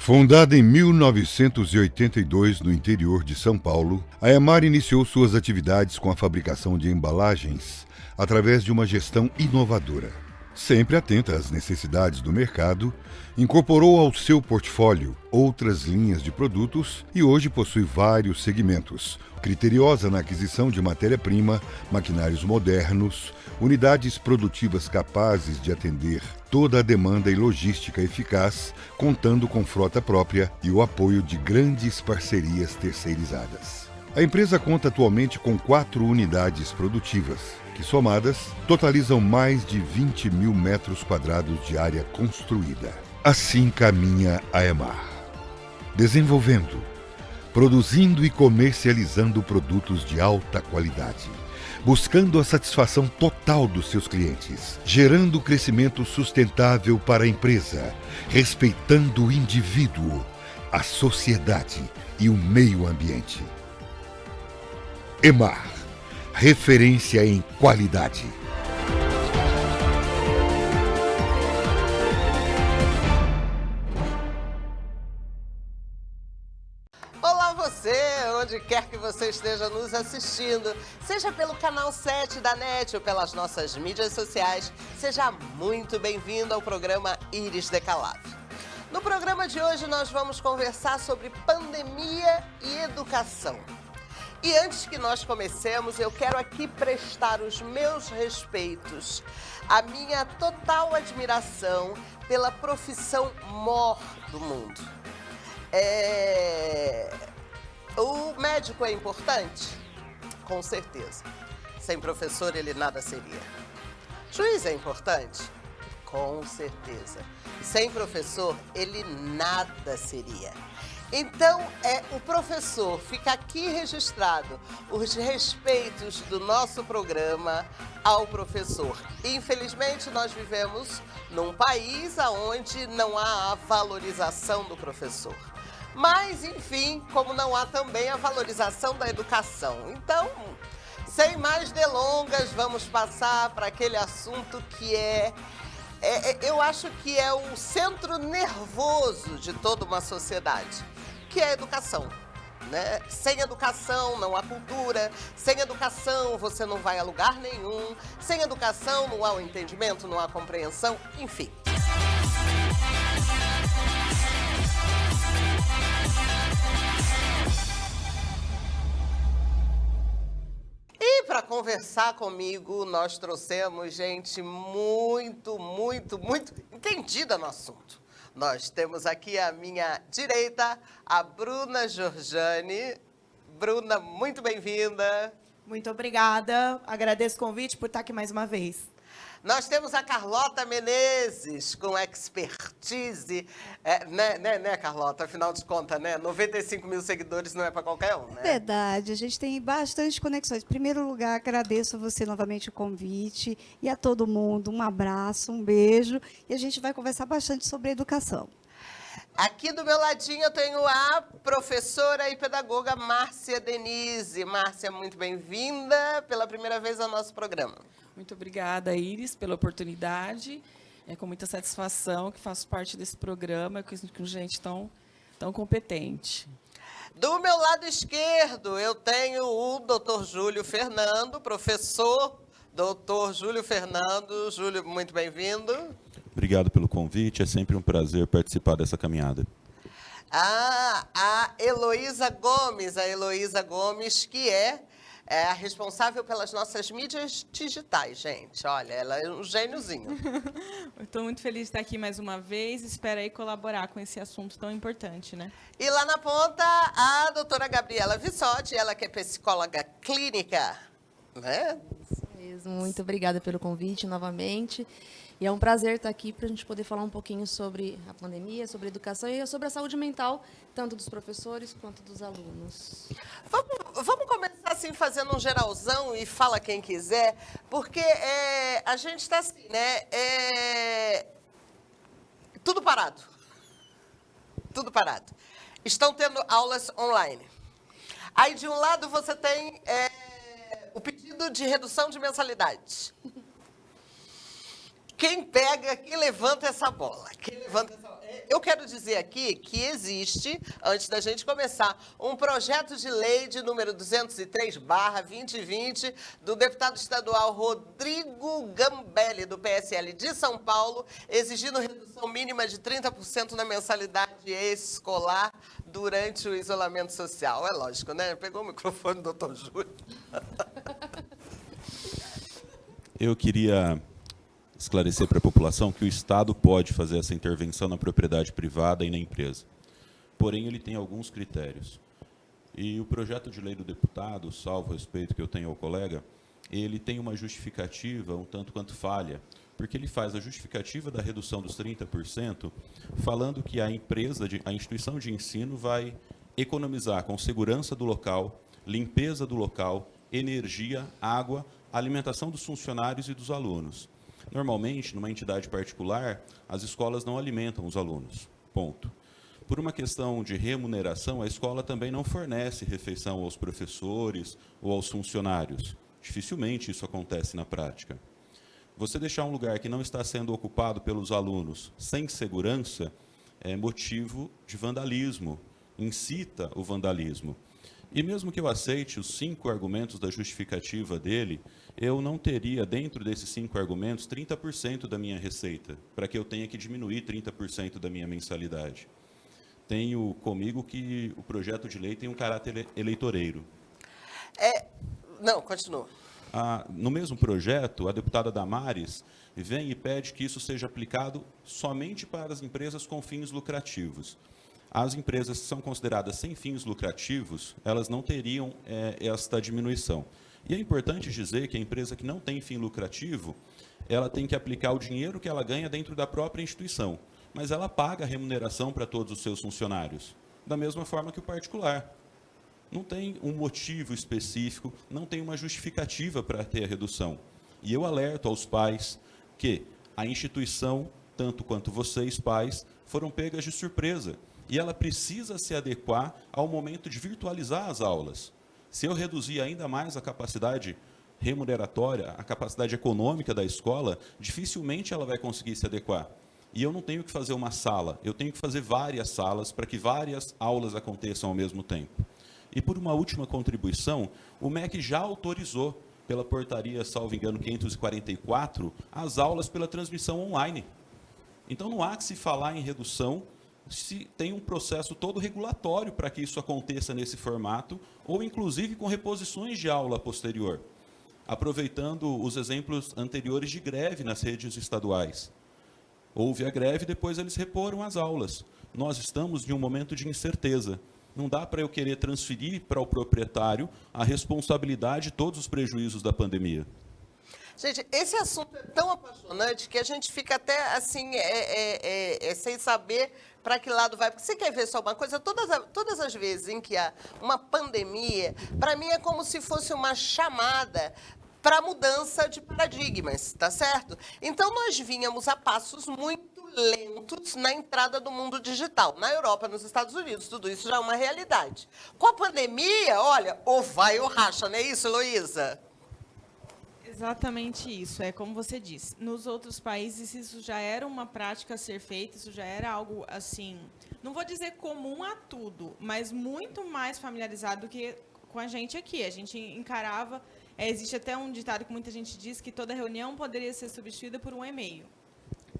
Fundada em 1982 no interior de São Paulo, a Emar iniciou suas atividades com a fabricação de embalagens através de uma gestão inovadora. Sempre atenta às necessidades do mercado, incorporou ao seu portfólio outras linhas de produtos e hoje possui vários segmentos, criteriosa na aquisição de matéria-prima, maquinários modernos, unidades produtivas capazes de atender toda a demanda e logística eficaz, contando com frota própria e o apoio de grandes parcerias terceirizadas. A empresa conta atualmente com 4 unidades produtivas, que somadas totalizam mais de 20 mil metros quadrados de área construída. Assim caminha a Emar, desenvolvendo, produzindo e comercializando produtos de alta qualidade, buscando a satisfação total dos seus clientes, gerando crescimento sustentável para a empresa, respeitando o indivíduo, a sociedade e o meio ambiente. Emar, referência em qualidade. Olá você, onde quer que você esteja nos assistindo, seja pelo canal 7 da NET ou pelas nossas mídias sociais, seja muito bem-vindo ao programa Iris Decalave. No programa de hoje nós vamos conversar sobre pandemia e educação. E antes que nós comecemos, eu quero aqui prestar os meus respeitos, a minha total admiração pela profissão mor do mundo. O médico é importante? Com certeza. Sem professor ele nada seria. Juiz é importante? Com certeza. Sem professor ele nada seria. Então, o professor, fica aqui registrado os respeitos do nosso programa ao professor. Infelizmente, nós vivemos num país onde não há a valorização do professor. Mas, enfim, como não há também a valorização da educação. Então, sem mais delongas, vamos passar para aquele assunto que eu acho que é o centro nervoso de toda uma sociedade, que é a educação, né? Sem educação não há cultura, sem educação você não vai a lugar nenhum, sem educação não há o entendimento, não há compreensão, enfim. E para conversar comigo, nós trouxemos gente muito entendida no assunto. Nós temos aqui à minha direita a Bruna Giorgiani. Bruna, muito bem-vinda. Muito obrigada. Agradeço o convite por estar aqui mais uma vez. Nós temos a Carlota Menezes, com expertise, né, Carlota? Afinal de contas, né? 95 mil seguidores não é para qualquer um, né? Verdade, a gente tem bastante conexões. Em primeiro lugar, agradeço a você novamente o convite e a todo mundo. Um abraço, um beijo. E a gente vai conversar bastante sobre educação. Aqui do meu ladinho eu tenho a professora e pedagoga Márcia Denise. Márcia, muito bem-vinda pela primeira vez ao nosso programa. Muito obrigada, Iris, pela oportunidade. É com muita satisfação que faço parte desse programa com gente tão competente. Do meu lado esquerdo, eu tenho o Dr. Júlio Fernando, professor Dr. Júlio Fernando. Júlio, muito bem-vindo. Obrigado pelo convite, é sempre um prazer participar dessa caminhada. A Heloísa Gomes, que é a responsável pelas nossas mídias digitais, gente. Olha, ela é um gêniozinho. Estou muito feliz de estar aqui mais uma vez. Espero aí colaborar com esse assunto tão importante, né? E lá na ponta, a doutora Gabriela Vissotti, ela que é psicóloga clínica, né? Isso mesmo. Muito obrigada pelo convite novamente. E é um prazer estar aqui para a gente poder falar um pouquinho sobre a pandemia, sobre a educação e sobre a saúde mental, tanto dos professores quanto dos alunos. Vamos começar assim, fazendo um geralzão e fala quem quiser, porque a gente está assim, né? Tudo parado. Tudo parado. Estão tendo aulas online. Aí, de um lado, você tem o pedido de redução de mensalidade. Quem pega, quem levanta essa bola? eu quero dizer aqui que existe, antes da gente começar, um projeto de lei de número 203/2020 do deputado estadual Rodrigo Gambelli, do PSL de São Paulo, exigindo redução mínima de 30% na mensalidade escolar durante o isolamento social. É lógico, né? Pegou o microfone, doutor Júlio. Eu queria esclarecer para a população que o Estado pode fazer essa intervenção na propriedade privada e na empresa. Porém, ele tem alguns critérios. E o projeto de lei do deputado, salvo o respeito que eu tenho ao colega, ele tem uma justificativa um tanto quanto falha, porque ele faz a justificativa da redução dos 30%, falando que a instituição de ensino vai economizar com segurança do local, limpeza do local, energia, água, alimentação dos funcionários e dos alunos. Normalmente, numa entidade particular, as escolas não alimentam os alunos, ponto. Por uma questão de remuneração, a escola também não fornece refeição aos professores ou aos funcionários. Dificilmente isso acontece na prática. Você deixar um lugar que não está sendo ocupado pelos alunos sem segurança é motivo de vandalismo, incita o vandalismo. E mesmo que eu aceite os 5 argumentos da justificativa dele, eu não teria, dentro desses 5 argumentos, 30% da minha receita, para que eu tenha que diminuir 30% da minha mensalidade. Tenho comigo que o projeto de lei tem um caráter eleitoreiro. Não, continua. No mesmo projeto, a deputada Damares vem e pede que isso seja aplicado somente para as empresas com fins lucrativos. As empresas que são consideradas sem fins lucrativos, elas não teriam esta diminuição. E é importante dizer que a empresa que não tem fim lucrativo, ela tem que aplicar o dinheiro que ela ganha dentro da própria instituição, mas ela paga a remuneração para todos os seus funcionários, da mesma forma que o particular. Não tem um motivo específico, não tem uma justificativa para ter a redução. E eu alerto aos pais que a instituição, tanto quanto vocês, pais, foram pegas de surpresa. E ela precisa se adequar ao momento de virtualizar as aulas. Se eu reduzir ainda mais a capacidade remuneratória, a capacidade econômica da escola, dificilmente ela vai conseguir se adequar. E eu não tenho que fazer uma sala, eu tenho que fazer várias salas para que várias aulas aconteçam ao mesmo tempo. E por uma última contribuição, o MEC já autorizou, pela portaria, salvo engano, 544, as aulas pela transmissão online. Então não há que se falar em redução se tem um processo todo regulatório para que isso aconteça nesse formato, ou inclusive com reposições de aula posterior, aproveitando os exemplos anteriores de greve nas redes estaduais. Houve a greve, depois eles reporam as aulas. Nós estamos em um momento de incerteza. Não dá para eu querer transferir para o proprietário a responsabilidade de todos os prejuízos da pandemia. Gente, esse assunto é tão apaixonante que a gente fica até assim, sem saber para que lado vai. Porque você quer ver só uma coisa? Todas as vezes em que há uma pandemia, para mim é como se fosse uma chamada para mudança de paradigmas, tá certo? Então, nós vínhamos a passos muito lentos na entrada do mundo digital. Na Europa, nos Estados Unidos, tudo isso já é uma realidade. Com a pandemia, olha, ou vai ou racha, não é isso, Heloísa? Exatamente isso, é como você disse. Nos outros países isso já era uma prática a ser feita, isso já era algo assim, não vou dizer comum a tudo, mas muito mais familiarizado do que com a gente aqui. A gente encarava, existe até um ditado que muita gente diz que toda reunião poderia ser substituída por um e-mail.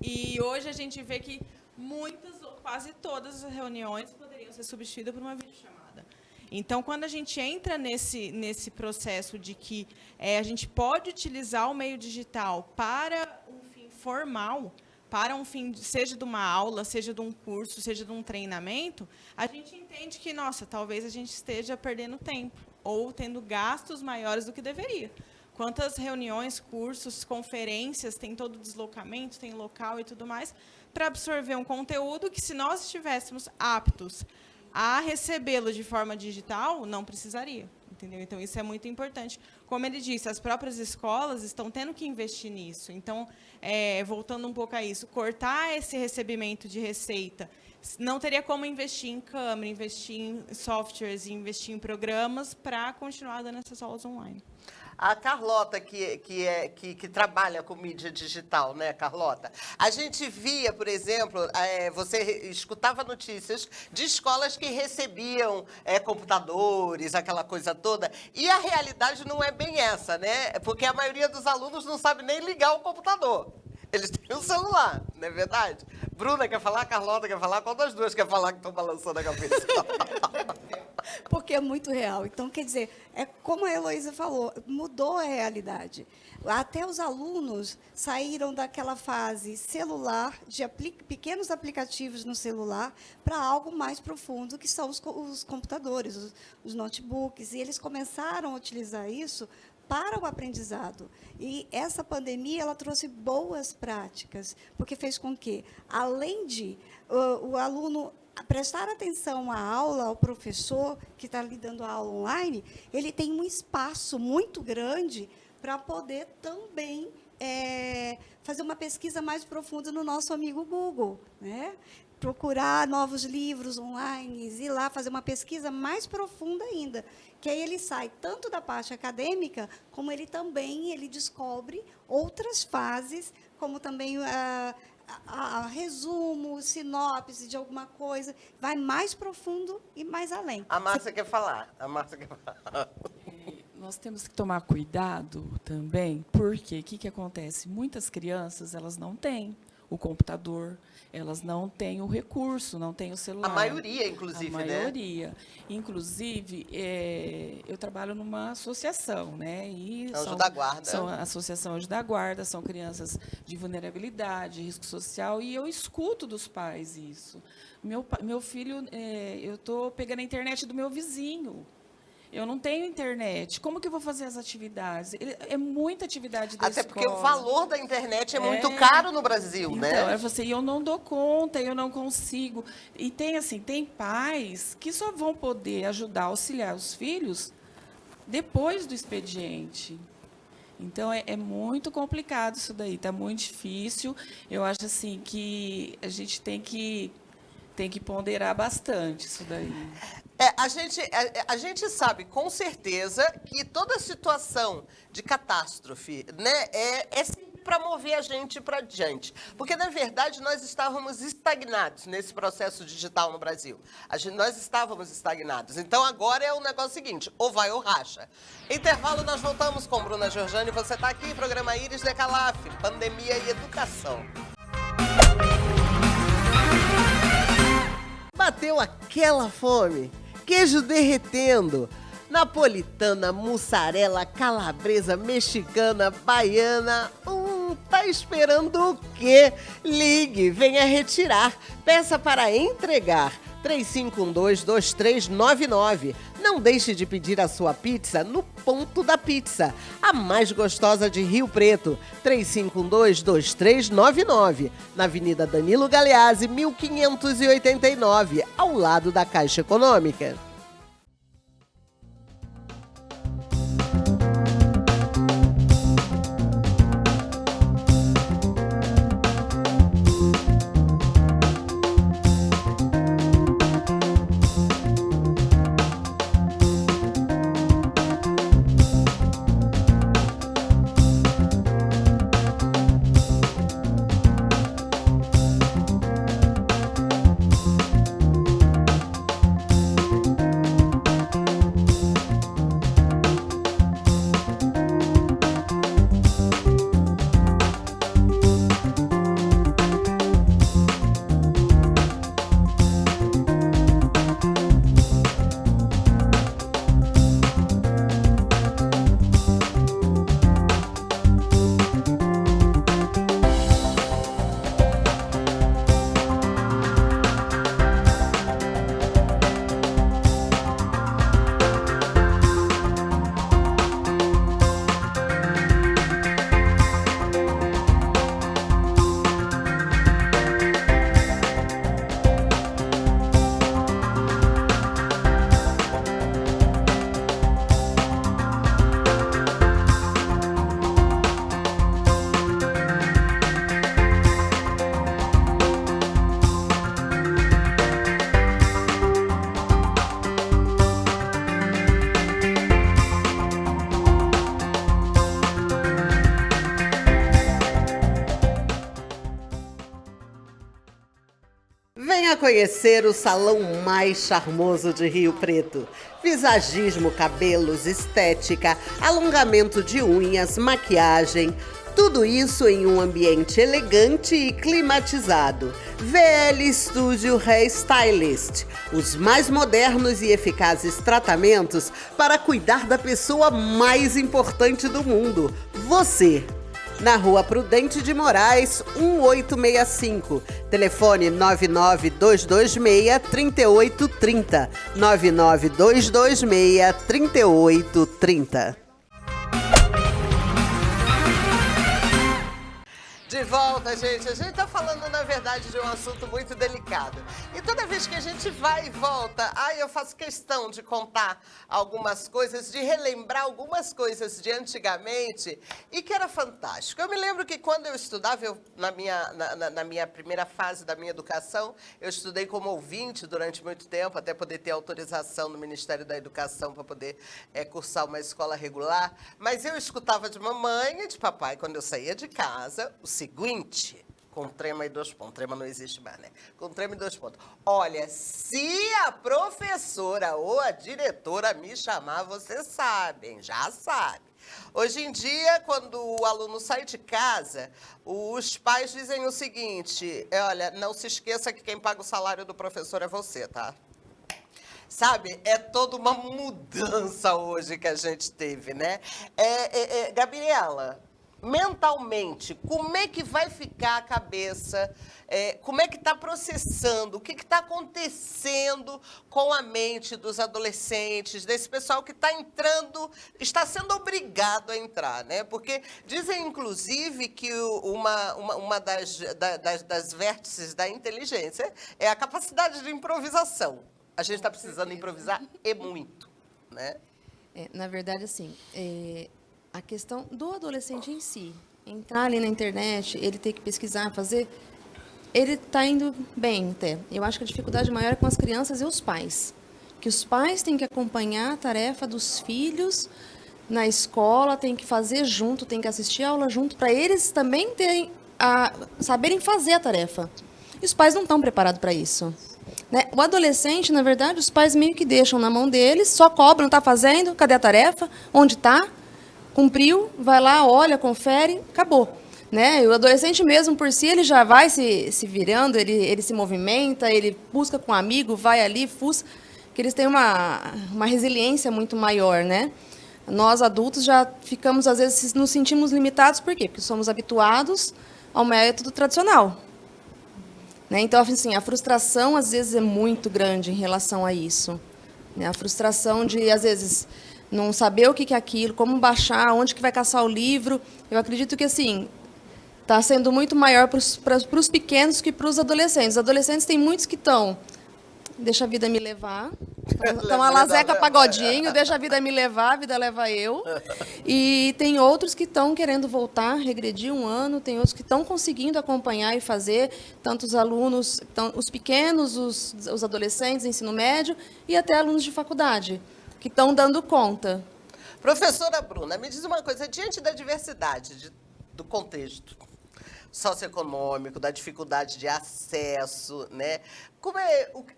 E hoje a gente vê que muitas ou quase todas as reuniões poderiam ser substituídas por uma videochamada. Então, quando a gente entra nesse processo de que a gente pode utilizar o meio digital para um fim formal, para um fim, seja de uma aula, seja de um curso, seja de um treinamento, a gente entende que, nossa, talvez a gente esteja perdendo tempo ou tendo gastos maiores do que deveria. Quantas reuniões, cursos, conferências, tem todo o deslocamento, tem local e tudo mais, para absorver um conteúdo que, se nós estivéssemos aptos a recebê-lo de forma digital, não precisaria, entendeu? Então, isso é muito importante. Como ele disse, as próprias escolas estão tendo que investir nisso. Então, voltando um pouco a isso, cortar esse recebimento de receita, não teria como investir em câmera, investir em softwares, investir em programas para continuar dando essas aulas online. a Carlota, que trabalha com mídia digital, né, Carlota? A gente via, por exemplo, você escutava notícias de escolas que recebiam computadores, aquela coisa toda, e a realidade não é bem essa, né? Porque a maioria dos alunos não sabe nem ligar o computador. Eles têm um celular, não é verdade? Bruna quer falar, Carlota quer falar, qual das duas quer falar que estão balançando a cabeça? Porque é muito real. Então, quer dizer, é como a Heloísa falou, mudou a realidade. Até os alunos saíram daquela fase celular, de pequenos aplicativos no celular, para algo mais profundo, que são os computadores, os notebooks. E eles começaram a utilizar isso para o aprendizado. E essa pandemia ela trouxe boas práticas, porque fez com que, além de o aluno prestar atenção à aula, ao professor que está lhe dando a aula online, ele tem um espaço muito grande para poder também fazer uma pesquisa mais profunda no nosso amigo Google, né? Procurar novos livros online, ir lá fazer uma pesquisa mais profunda ainda, que aí ele sai tanto da parte acadêmica, como ele também descobre outras fases, como também resumo, sinopse de alguma coisa, vai mais profundo e mais além. A Márcia quer falar. Nós temos que tomar cuidado também, porque o que acontece? Muitas crianças elas não têm o computador, elas não têm o recurso, não têm o celular. A maioria, inclusive, né? A maioria. Inclusive, eu trabalho numa associação, né? E Anjo da Guarda. São a Associação Anjo da Guarda, são crianças de vulnerabilidade, risco social, e eu escuto dos pais isso. Meu filho, eu estou pegando a internet do meu vizinho. Eu não tenho internet. Como que eu vou fazer as atividades? É muita atividade da escola. Até porque o valor da internet é muito caro no Brasil, então, né? Eu não dou conta, eu não consigo. E tem pais que só vão poder ajudar, auxiliar os filhos depois do expediente. Então, é muito complicado isso daí, está muito difícil. Eu acho assim que a gente tem que ponderar bastante isso daí. A gente sabe com certeza que toda situação de catástrofe, né, é sempre para mover a gente para diante. Porque, na verdade, nós estávamos estagnados nesse processo digital no Brasil. Nós estávamos estagnados. Então, agora é o negócio seguinte, ou vai ou racha. Intervalo, nós voltamos com Bruna Giorgiani. Você está aqui, programa Íris Decalaf, Pandemia e Educação. Bateu aquela fome? Queijo derretendo, napolitana, mussarela, calabresa, mexicana, baiana. Tá esperando o quê? Ligue, venha retirar. Peça para entregar. 3512-2399. Não deixe de pedir a sua pizza no Ponto da Pizza, a mais gostosa de Rio Preto. 3512-2399. Na Avenida Danilo Galeazzi, 1589, ao lado da Caixa Econômica. Venha conhecer o salão mais charmoso de Rio Preto. Visagismo, cabelos, estética, alongamento de unhas, maquiagem. Tudo isso em um ambiente elegante e climatizado. VL Studio Hairstylist. Os mais modernos e eficazes tratamentos para cuidar da pessoa mais importante do mundo, você. Na Rua Prudente de Moraes, 1865. Telefone 99226-3830. 99226-3830. De volta, gente. A gente tá falando, na verdade, de um assunto muito delicado. E toda vez que a gente vai e volta, eu faço questão de contar algumas coisas, de relembrar algumas coisas de antigamente e que era fantástico. Eu me lembro que quando eu estudava, na minha primeira fase da minha educação, eu estudei como ouvinte durante muito tempo, até poder ter autorização no Ministério da Educação para poder cursar uma escola regular. Mas eu escutava de mamãe e de papai, quando eu saía de casa, o seguinte, com trema e 2 pontos. Trema não existe mais, né? Com trema e 2 pontos. Olha, se a professora ou a diretora me chamar, vocês sabem, já sabe. Hoje em dia, quando o aluno sai de casa, os pais dizem o seguinte, olha, não se esqueça que quem paga o salário do professor é você, tá? Sabe, é toda uma mudança hoje que a gente teve, né? Gabriela, mentalmente, como é que vai ficar a cabeça, como é que está processando, o que está acontecendo com a mente dos adolescentes, desse pessoal que está entrando, está sendo obrigado a entrar, né? Porque dizem, inclusive, que uma das vértices da inteligência é a capacidade de improvisação. A gente está precisando improvisar e muito, né? Na verdade, assim, a questão do adolescente em si, entrar ali na internet, ele ter que pesquisar, fazer, ele está indo bem até. Eu acho que a dificuldade maior é com as crianças e os pais. Que os pais têm que acompanhar a tarefa dos filhos na escola, têm que fazer junto, têm que assistir a aula junto, para eles também saberem fazer a tarefa. E os pais não estão preparados para isso. Né? O adolescente, na verdade, os pais meio que deixam na mão deles, só cobram, está fazendo, cadê a tarefa, onde está? Cumpriu, vai lá, olha, confere, acabou. Né? E o adolescente mesmo, por si, ele já vai se virando, ele se movimenta, ele busca com um amigo, vai ali, fuça, que eles têm uma resiliência muito maior. Né? Nós, adultos, já ficamos, às vezes, nos sentimos limitados, por quê? Porque somos habituados ao método tradicional. Né? Então, assim, a frustração, às vezes, é muito grande em relação a isso. Né? A frustração de, às vezes, não saber o que é aquilo, como baixar, onde que vai caçar o livro. Eu acredito que, assim, está sendo muito maior para os pequenos que para os adolescentes. Os adolescentes tem muitos que estão, deixa a vida me levar, estão a lazeca pagodinho, deixa a vida me levar, a vida leva eu. E tem outros que estão querendo voltar, regredir um ano, tem outros que estão conseguindo acompanhar e fazer, tanto os alunos, os pequenos, os adolescentes, ensino médio, e até alunos de faculdade, que estão dando conta. Professora Bruna, me diz uma coisa, diante da diversidade do contexto socioeconômico, da dificuldade de acesso, né?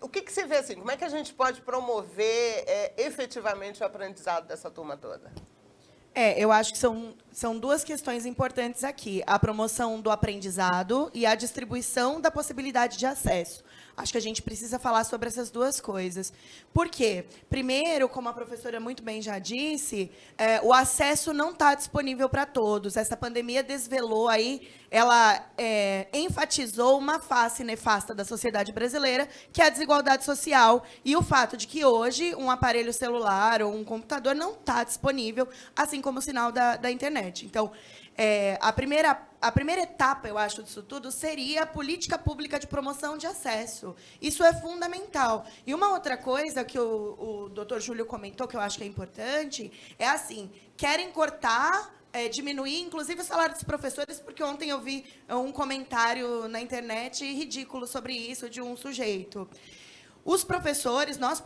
O que você vê assim? Como é que a gente pode promover efetivamente o aprendizado dessa turma toda? Eu acho que são duas questões importantes aqui. A promoção do aprendizado e a distribuição da possibilidade de acesso. Acho que a gente precisa falar sobre essas duas coisas. Por quê? Primeiro, como a professora muito bem já disse, o acesso não está disponível para todos. Essa pandemia desvelou aí, ela enfatizou uma face nefasta da sociedade brasileira, que é a desigualdade social e o fato de que hoje um aparelho celular ou um computador não está disponível, assim como o sinal da internet. Então, a primeira etapa, eu acho, disso tudo seria a política pública de promoção de acesso. Isso é fundamental. E uma outra coisa que o doutor Júlio comentou, que eu acho que é importante, é assim, querem cortar, diminuir, inclusive, o salário dos professores, porque ontem eu vi um comentário na internet ridículo sobre isso de um sujeito. Os professores, nós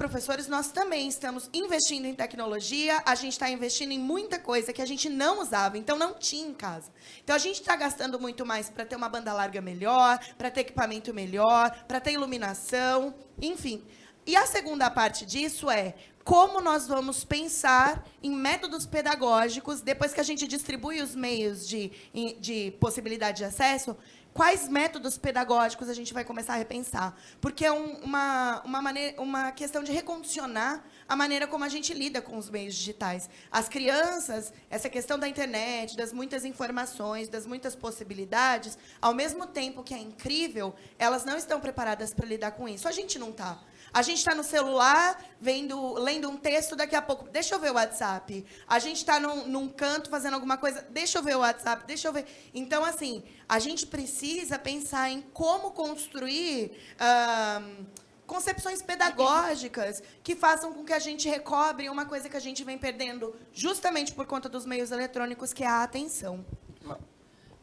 também estamos investindo em tecnologia, a gente está investindo em muita coisa que a gente não usava, então não tinha em casa. Então, a gente está gastando muito mais para ter uma banda larga melhor, para ter equipamento melhor, para ter iluminação, enfim. E a segunda parte disso é como nós vamos pensar em métodos pedagógicos, depois que a gente distribui os meios de possibilidade de acesso, quais métodos pedagógicos a gente vai começar a repensar? Porque é uma questão de recondicionar a maneira como a gente lida com os meios digitais. As crianças, essa questão da internet, das muitas informações, das muitas possibilidades, ao mesmo tempo que é incrível, elas não estão preparadas para lidar com isso. A gente não está. A gente está no celular, lendo um texto, daqui a pouco, deixa eu ver o WhatsApp. A gente está num canto fazendo alguma coisa, deixa eu ver o WhatsApp, deixa eu ver. Então, assim, a gente precisa pensar em como construir concepções pedagógicas que façam com que a gente recobre uma coisa que a gente vem perdendo justamente por conta dos meios eletrônicos, que é a atenção.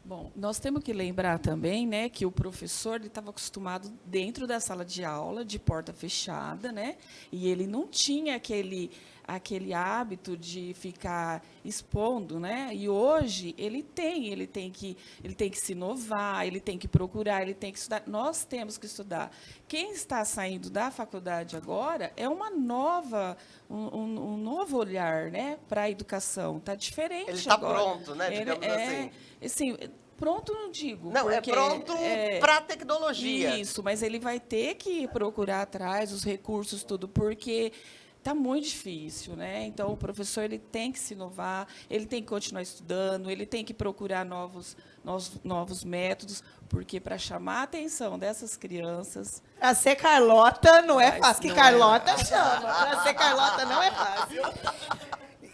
Bom, nós temos que lembrar também, né, que o professor estava acostumado dentro da sala de aula, de porta fechada, né, e ele não tinha aquele hábito de ficar expondo, né? E hoje ele tem que se inovar, ele tem que procurar, ele tem que estudar. Nós temos que estudar. Quem está saindo da faculdade agora é um novo olhar, né, para a educação. Está diferente. Ele está agora. Pronto, né? Digamos assim, pronto não digo. Não, é pronto para a tecnologia. Isso, mas ele vai ter que procurar atrás os recursos, tudo, porque está muito difícil, né? Então, o professor ele tem que se inovar, ele tem que continuar estudando, ele tem que procurar novos métodos, porque para chamar a atenção dessas crianças... Para ser Carlota não é fácil, que Carlota chama. Para ser Carlota não é fácil.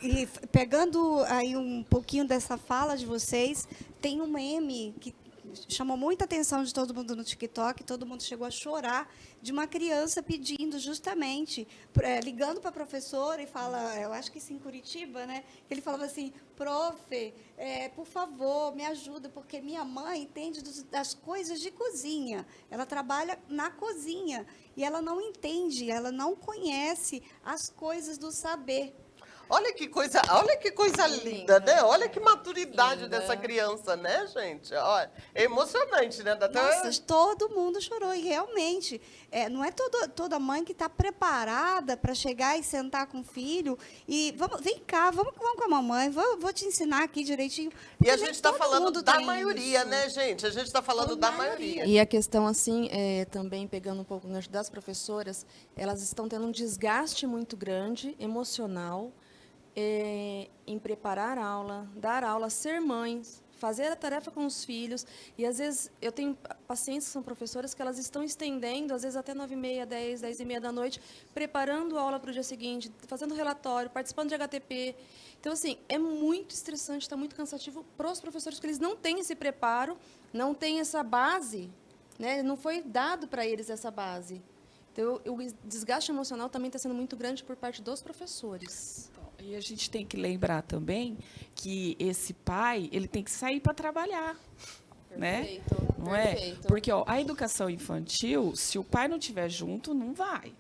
E pegando aí um pouquinho dessa fala de vocês, tem um meme que chamou muita atenção de todo mundo no TikTok, todo mundo chegou a chorar, de uma criança pedindo justamente, ligando para a professora e fala, eu acho que isso em Curitiba, né? Ele falava assim, prof, por favor, me ajuda, porque minha mãe entende das coisas de cozinha. Ela trabalha na cozinha e ela não entende, ela não conhece as coisas do saber. Olha que coisa linda, né? Olha que maturidade dessa criança, né, gente? Olha, é emocionante, né? Nossa, todo mundo chorou. E realmente, não é toda mãe que está preparada para chegar e sentar com o filho e vem cá, vamos com a mamãe, vou te ensinar aqui direitinho. E a gente está falando da maioria, né, gente? A gente está falando da maioria. E a questão, assim, também pegando um pouco das professoras, elas estão tendo um desgaste muito grande, emocional, em preparar aula, dar aula, ser mães, fazer a tarefa com os filhos. E, às vezes, eu tenho pacientes que são professoras que elas estão estendendo, às vezes, até 9h30, 10h da noite, preparando a aula para o dia seguinte, fazendo relatório, participando de HTP. Então, assim, é muito estressante, está muito cansativo para os professores, porque eles não têm esse preparo, não têm essa base, né? Não foi dado para eles essa base. Então, o desgaste emocional também está sendo muito grande por parte dos professores. E a gente tem que lembrar também que esse pai, ele tem que sair para trabalhar, perfeito, né? Não perfeito. É? Porque a educação infantil, se o pai não estiver junto, não vai.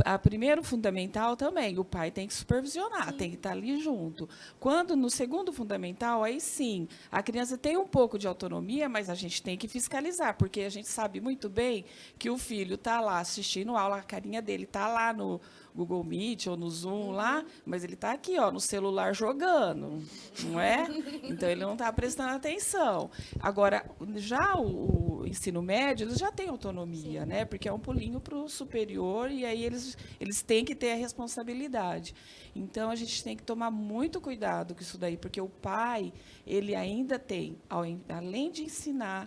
A primeiro fundamental também, o pai tem que supervisionar, sim, tem que estar ali junto. Quando no segundo fundamental, aí sim, a criança tem um pouco de autonomia, mas a gente tem que fiscalizar, porque a gente sabe muito bem que o filho está lá assistindo aula, a carinha dele está lá no Google Meet ou no Zoom lá, mas ele está aqui, ó, no celular jogando, não é? Então, ele não está prestando atenção. Agora, já o ensino médio, eles já têm autonomia, né? Porque é um pulinho para o superior e aí eles têm que ter a responsabilidade. Então, a gente tem que tomar muito cuidado com isso daí, porque o pai, ele ainda tem, além de ensinar,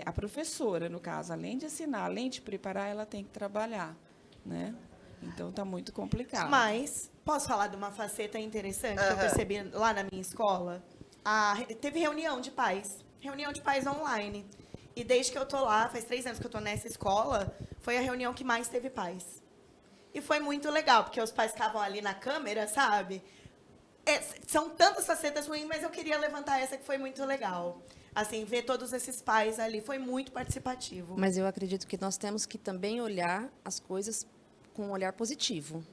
a professora, no caso, além de ensinar, além de preparar, ela tem que trabalhar, né? Então, está muito complicado. Mas, posso falar de uma faceta interessante que eu percebi lá na minha escola? Teve reunião de pais online. E desde que eu estou lá, faz 3 anos que eu estou nessa escola, foi a reunião que mais teve pais. E foi muito legal, porque os pais ficavam ali na câmera, sabe? São tantas facetas ruins, mas eu queria levantar essa que foi muito legal. Assim, ver todos esses pais ali foi muito participativo. Mas eu acredito que nós temos que também olhar as coisas com um olhar positivo.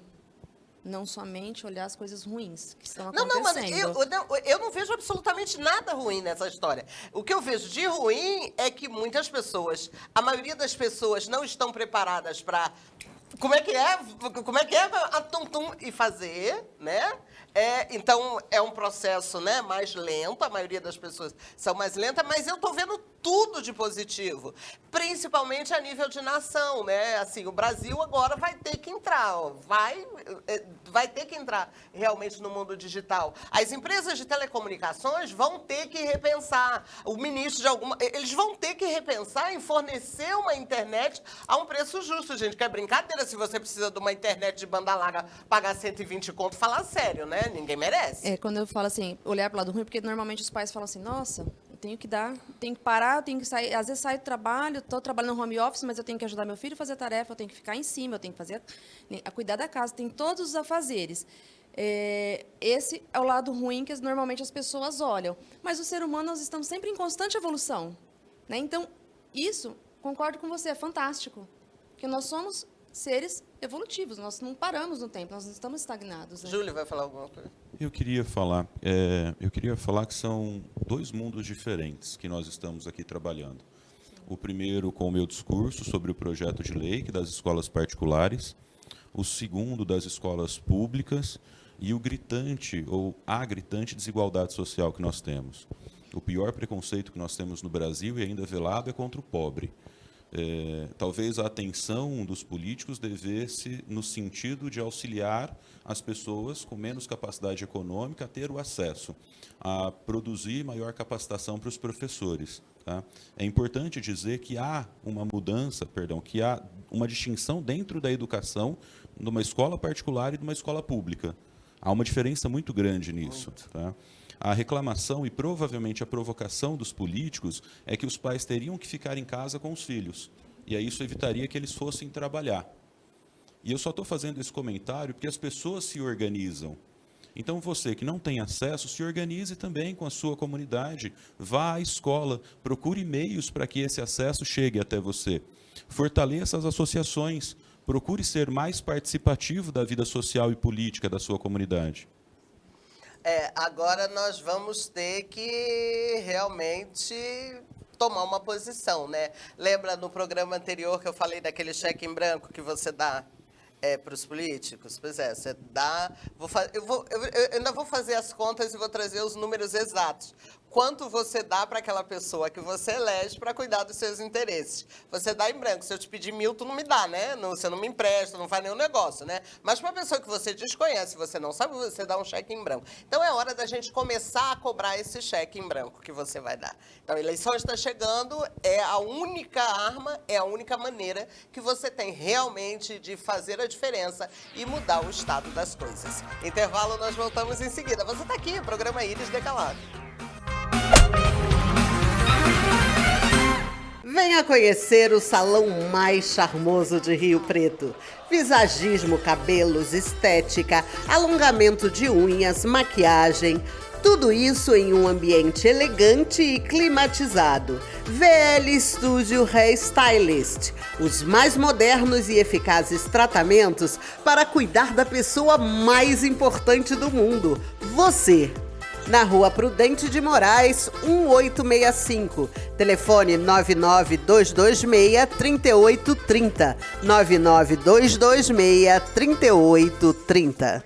Não somente olhar as coisas ruins que estão Não, mas acontecendo. eu não vejo absolutamente nada ruim nessa história. O que eu vejo de ruim é que muitas pessoas, a maioria das pessoas não estão preparadas para... Como é que é? Como é que é a tum-tum e fazer, né? Então, é um processo, né, mais lento, a maioria das pessoas são mais lentas, mas eu estou vendo tudo de positivo, principalmente a nível de nação, né? Assim, o Brasil agora vai ter que entrar, ó, vai ter que entrar realmente no mundo digital. As empresas de telecomunicações vão ter que repensar, eles vão ter que repensar em fornecer uma internet a um preço justo, gente, que é brincadeira se você precisa de uma internet de banda larga, pagar 120 conto, falar sério, né? Ninguém merece. Quando eu falo assim, olhar para o lado ruim, porque normalmente os pais falam assim, nossa, eu tenho que parar, eu tenho que sair, às vezes saio do trabalho, estou trabalhando no home office, mas eu tenho que ajudar meu filho a fazer tarefa, eu tenho que ficar em cima, eu tenho que a cuidar da casa, tem todos os afazeres. Esse é o lado ruim que normalmente as pessoas olham. Mas o ser humano, nós estamos sempre em constante evolução, né? Então, isso, concordo com você, é fantástico, porque nós somos seres evolutivos, nós não paramos no tempo, nós não estamos estagnados. Né? Júlio vai falar alguma coisa? Eu queria falar que são dois mundos diferentes que nós estamos aqui trabalhando. O primeiro com o meu discurso sobre o projeto de lei das escolas particulares, o segundo das escolas públicas e o gritante ou a gritante desigualdade social que nós temos. O pior preconceito que nós temos no Brasil e ainda velado é contra o pobre. Talvez a atenção dos políticos devesse no sentido de auxiliar as pessoas com menos capacidade econômica a ter o acesso, a produzir maior capacitação para os professores. Tá? É importante dizer que há uma mudança, que há uma distinção dentro da educação de uma escola particular e de uma escola pública. Há uma diferença muito grande nisso. Tá? A reclamação e provavelmente a provocação dos políticos é que os pais teriam que ficar em casa com os filhos. E aí isso evitaria que eles fossem trabalhar. E eu só estou fazendo esse comentário porque as pessoas se organizam. Então você que não tem acesso, se organize também com a sua comunidade. Vá à escola, procure meios para que esse acesso chegue até você. Fortaleça as associações. Procure ser mais participativo da vida social e política da sua comunidade. Agora nós vamos ter que realmente tomar uma posição, né? Lembra no programa anterior que eu falei daquele cheque em branco que você dá para os políticos? Pois é, você dá... Eu ainda vou fazer as contas e vou trazer os números exatos. Quanto você dá para aquela pessoa que você elege para cuidar dos seus interesses? Você dá em branco. Se eu te pedir 1.000, tu não me dá, né? Você não me empresta, não faz nenhum negócio, né? Mas para uma pessoa que você desconhece, você não sabe, você dá um cheque em branco. Então, é hora da gente começar a cobrar esse cheque em branco que você vai dar. Então, a eleição está chegando, é a única arma, é a única maneira que você tem realmente de fazer a diferença e mudar o estado das coisas. Intervalo, nós voltamos em seguida. Você está aqui, o programa Íris Decalado. Venha conhecer o salão mais charmoso de Rio Preto. Visagismo, cabelos, estética, alongamento de unhas, maquiagem, tudo isso em um ambiente elegante e climatizado. VL Studio Hairstylist, os mais modernos e eficazes tratamentos para cuidar da pessoa mais importante do mundo, você. Na Rua Prudente de Moraes, 1865. Telefone 99226-3830. 99226-3830.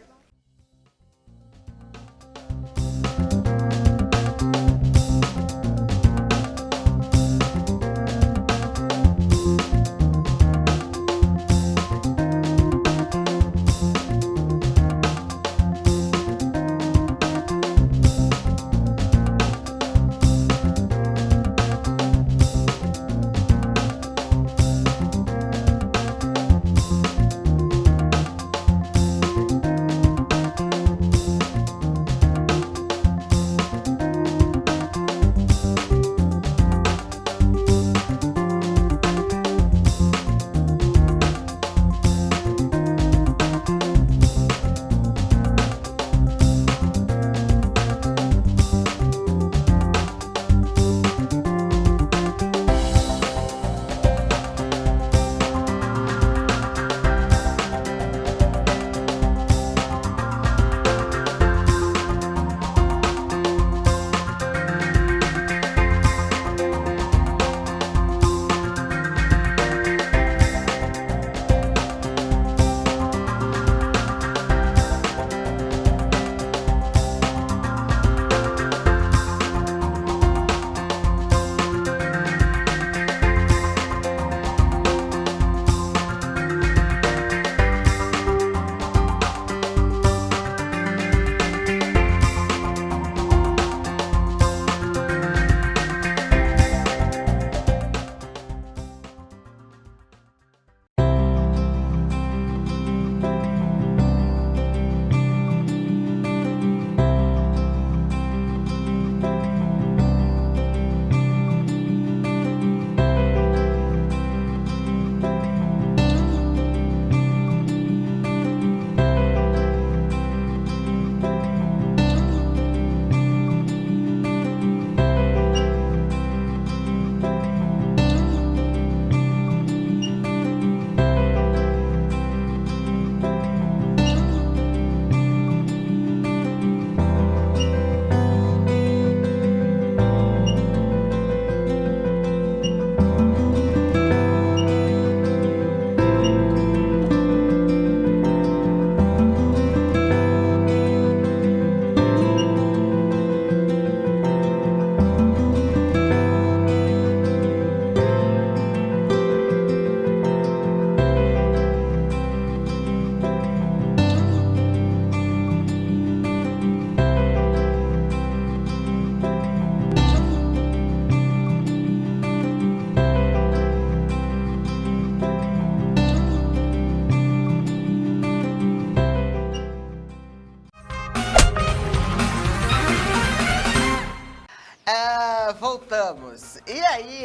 Vamos. E aí,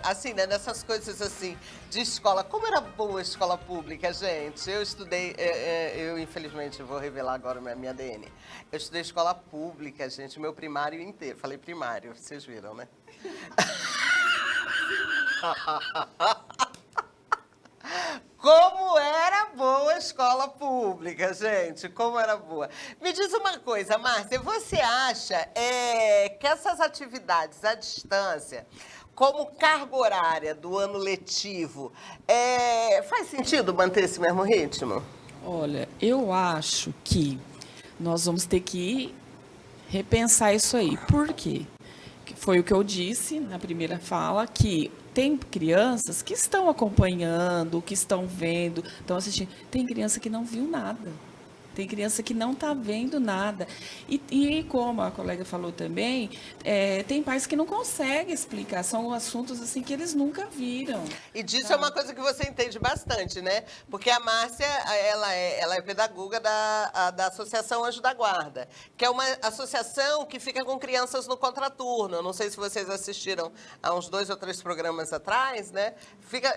assim, né, nessas coisas assim de escola, como era boa a escola pública, gente? Eu estudei, eu infelizmente vou revelar agora minha ADN. Eu estudei escola pública, gente, meu primário inteiro. Falei primário, vocês viram, né? Como era boa a escola pública, gente, como era boa. Me diz uma coisa, Márcia, você acha que essas atividades à distância, como carga horária do ano letivo, faz sentido manter esse mesmo ritmo? Olha, eu acho que nós vamos ter que repensar isso aí. Por quê? Foi o que eu disse na primeira fala, que tem crianças que estão acompanhando, que estão vendo, estão assistindo. Tem criança que não viu nada. Tem criança que não está vendo nada. E como a colega falou também, tem pais que não conseguem explicar. São assuntos assim que eles nunca viram. E disso é uma coisa que você entende bastante, né? Porque a Márcia, ela é pedagoga da Associação Anjo da Guarda, que é uma associação que fica com crianças no contraturno. Eu não sei se vocês assistiram a uns 2 ou 3 programas atrás, né?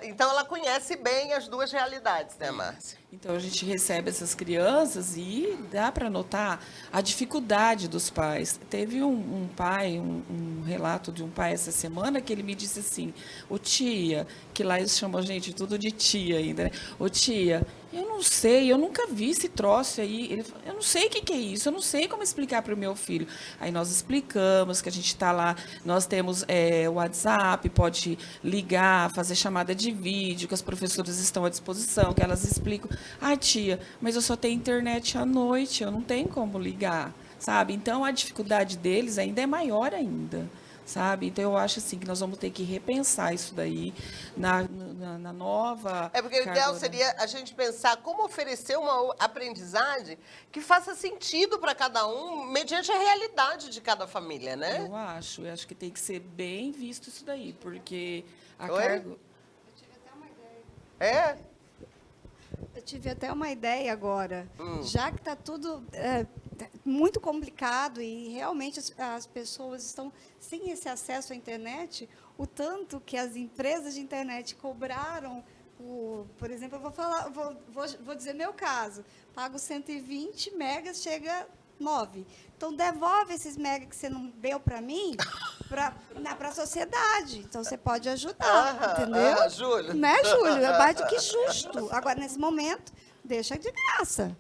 Então, ela conhece bem as duas realidades, né, Márcia? Então, a gente recebe essas crianças e dá para notar a dificuldade dos pais. Teve um pai, um relato de um pai essa semana, que ele me disse assim, ô tia, que lá eles chamam a gente tudo de tia ainda, né? Ô tia, eu não sei, eu nunca vi esse troço aí. Ele falou, eu não sei o que é isso, eu não sei como explicar para o meu filho. Aí nós explicamos que a gente está lá, nós temos o WhatsApp, pode ligar, fazer chamada de vídeo, que as professoras estão à disposição, que elas explicam. Ah, tia, mas eu só tenho internet à noite, eu não tenho como ligar, sabe? Então, a dificuldade deles ainda é maior ainda. Sabe? Então, eu acho assim, que nós vamos ter que repensar isso daí na nova... Porque o ideal seria a gente pensar como oferecer uma aprendizagem que faça sentido para cada um, mediante a realidade de cada família, né? Eu acho que tem que ser bem visto isso daí, porque a Oi? carga... Eu tive até uma ideia. Eu tive até uma ideia agora. Já que está tudo muito complicado e realmente as pessoas estão sem esse acesso à internet, o tanto que as empresas de internet cobraram, por exemplo, eu vou dizer meu caso, pago 120 megas, chega 9. Então, devolve esses megas que você não deu para mim para a sociedade. Então, você pode ajudar, entendeu? Júlio. Né, Júlio? É mais do que justo. Agora, nesse momento, deixa de graça.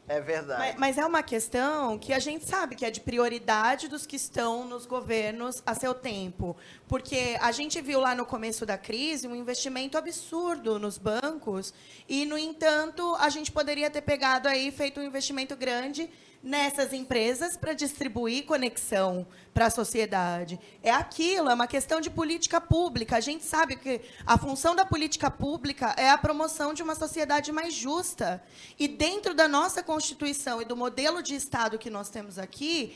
É verdade. Mas é uma questão que a gente sabe que é de prioridade dos que estão nos governos a seu tempo. Porque a gente viu lá no começo da crise um investimento absurdo nos bancos e, no entanto, a gente poderia ter pegado aí, feito um investimento grande nessas empresas para distribuir conexão para a sociedade. É aquilo, é uma questão de política pública. A gente sabe que a função da política pública é a promoção de uma sociedade mais justa. E dentro da nossa Constituição e do modelo de Estado que nós temos aqui,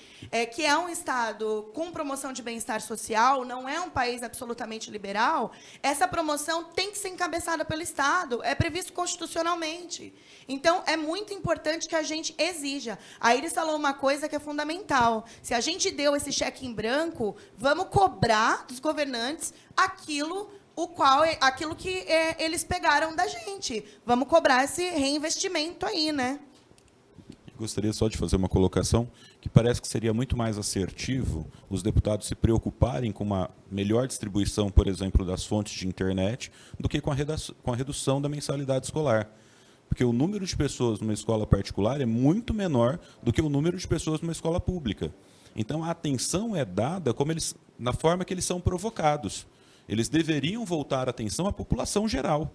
que é um Estado com promoção de bem-estar social, não é um país absolutamente liberal, essa promoção tem que ser encabeçada pelo Estado, é previsto constitucionalmente. Então, é muito importante que a gente exija. A Iris falou uma coisa que é fundamental. Se a gente deu esse cheque em branco, vamos cobrar dos governantes aquilo que eles pegaram da gente. Vamos cobrar esse reinvestimento aí, né? Gostaria só de fazer uma colocação que parece que seria muito mais assertivo os deputados se preocuparem com uma melhor distribuição, por exemplo, das fontes de internet, do que com a redução da mensalidade escolar. Porque o número de pessoas numa escola particular é muito menor do que o número de pessoas numa escola pública. Então, a atenção é dada na forma que eles são provocados. Eles deveriam voltar a atenção à população geral.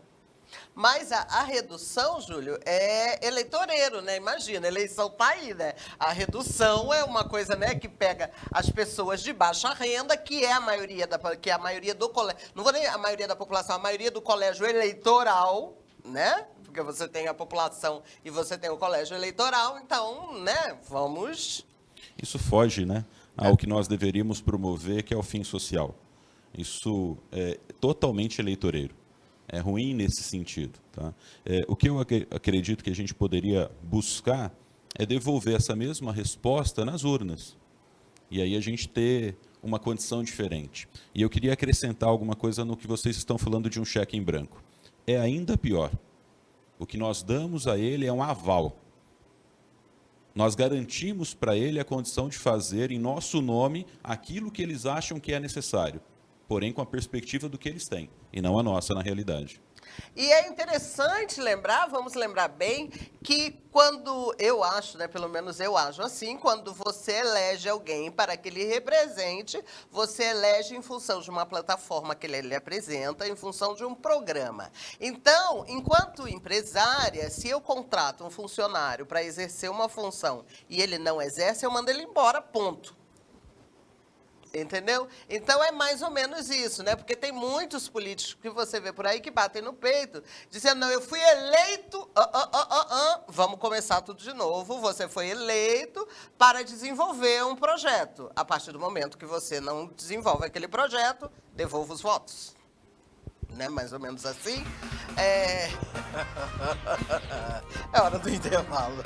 Mas a redução, Júlio, é eleitoreiro, né? Imagina, a eleição está aí, né? A redução é uma coisa, né, que pega as pessoas de baixa renda, que é a maioria do colégio, não vou nem a maioria da população, a maioria do colégio eleitoral, né? Porque você tem a população e você tem o colégio eleitoral, então, né, vamos... Isso foge, né, ao que nós deveríamos promover, que é o fim social. Isso é totalmente eleitoreiro. É ruim nesse sentido. Tá? O que eu acredito que a gente poderia buscar é devolver essa mesma resposta nas urnas. E aí a gente ter uma condição diferente. E eu queria acrescentar alguma coisa no que vocês estão falando de um cheque em branco. É ainda pior. O que nós damos a ele é um aval. Nós garantimos para ele a condição de fazer, em nosso nome, aquilo que eles acham que é necessário, porém com a perspectiva do que eles têm, e não a nossa, na realidade. E é interessante lembrar, vamos lembrar bem, que quando eu acho, né, pelo menos eu acho assim, quando você elege alguém para que lhe represente, você elege em função de uma plataforma que ele apresenta, em função de um programa. Então, enquanto empresária, se eu contrato um funcionário para exercer uma função e ele não exerce, eu mando ele embora, ponto. Entendeu? Então é mais ou menos isso, né? Porque tem muitos políticos que você vê por aí que batem no peito, dizendo, não, eu fui eleito, vamos começar tudo de novo, você foi eleito para desenvolver um projeto. A partir do momento que você não desenvolve aquele projeto, devolva os votos. Né? Mais ou menos assim. É hora do intervalo.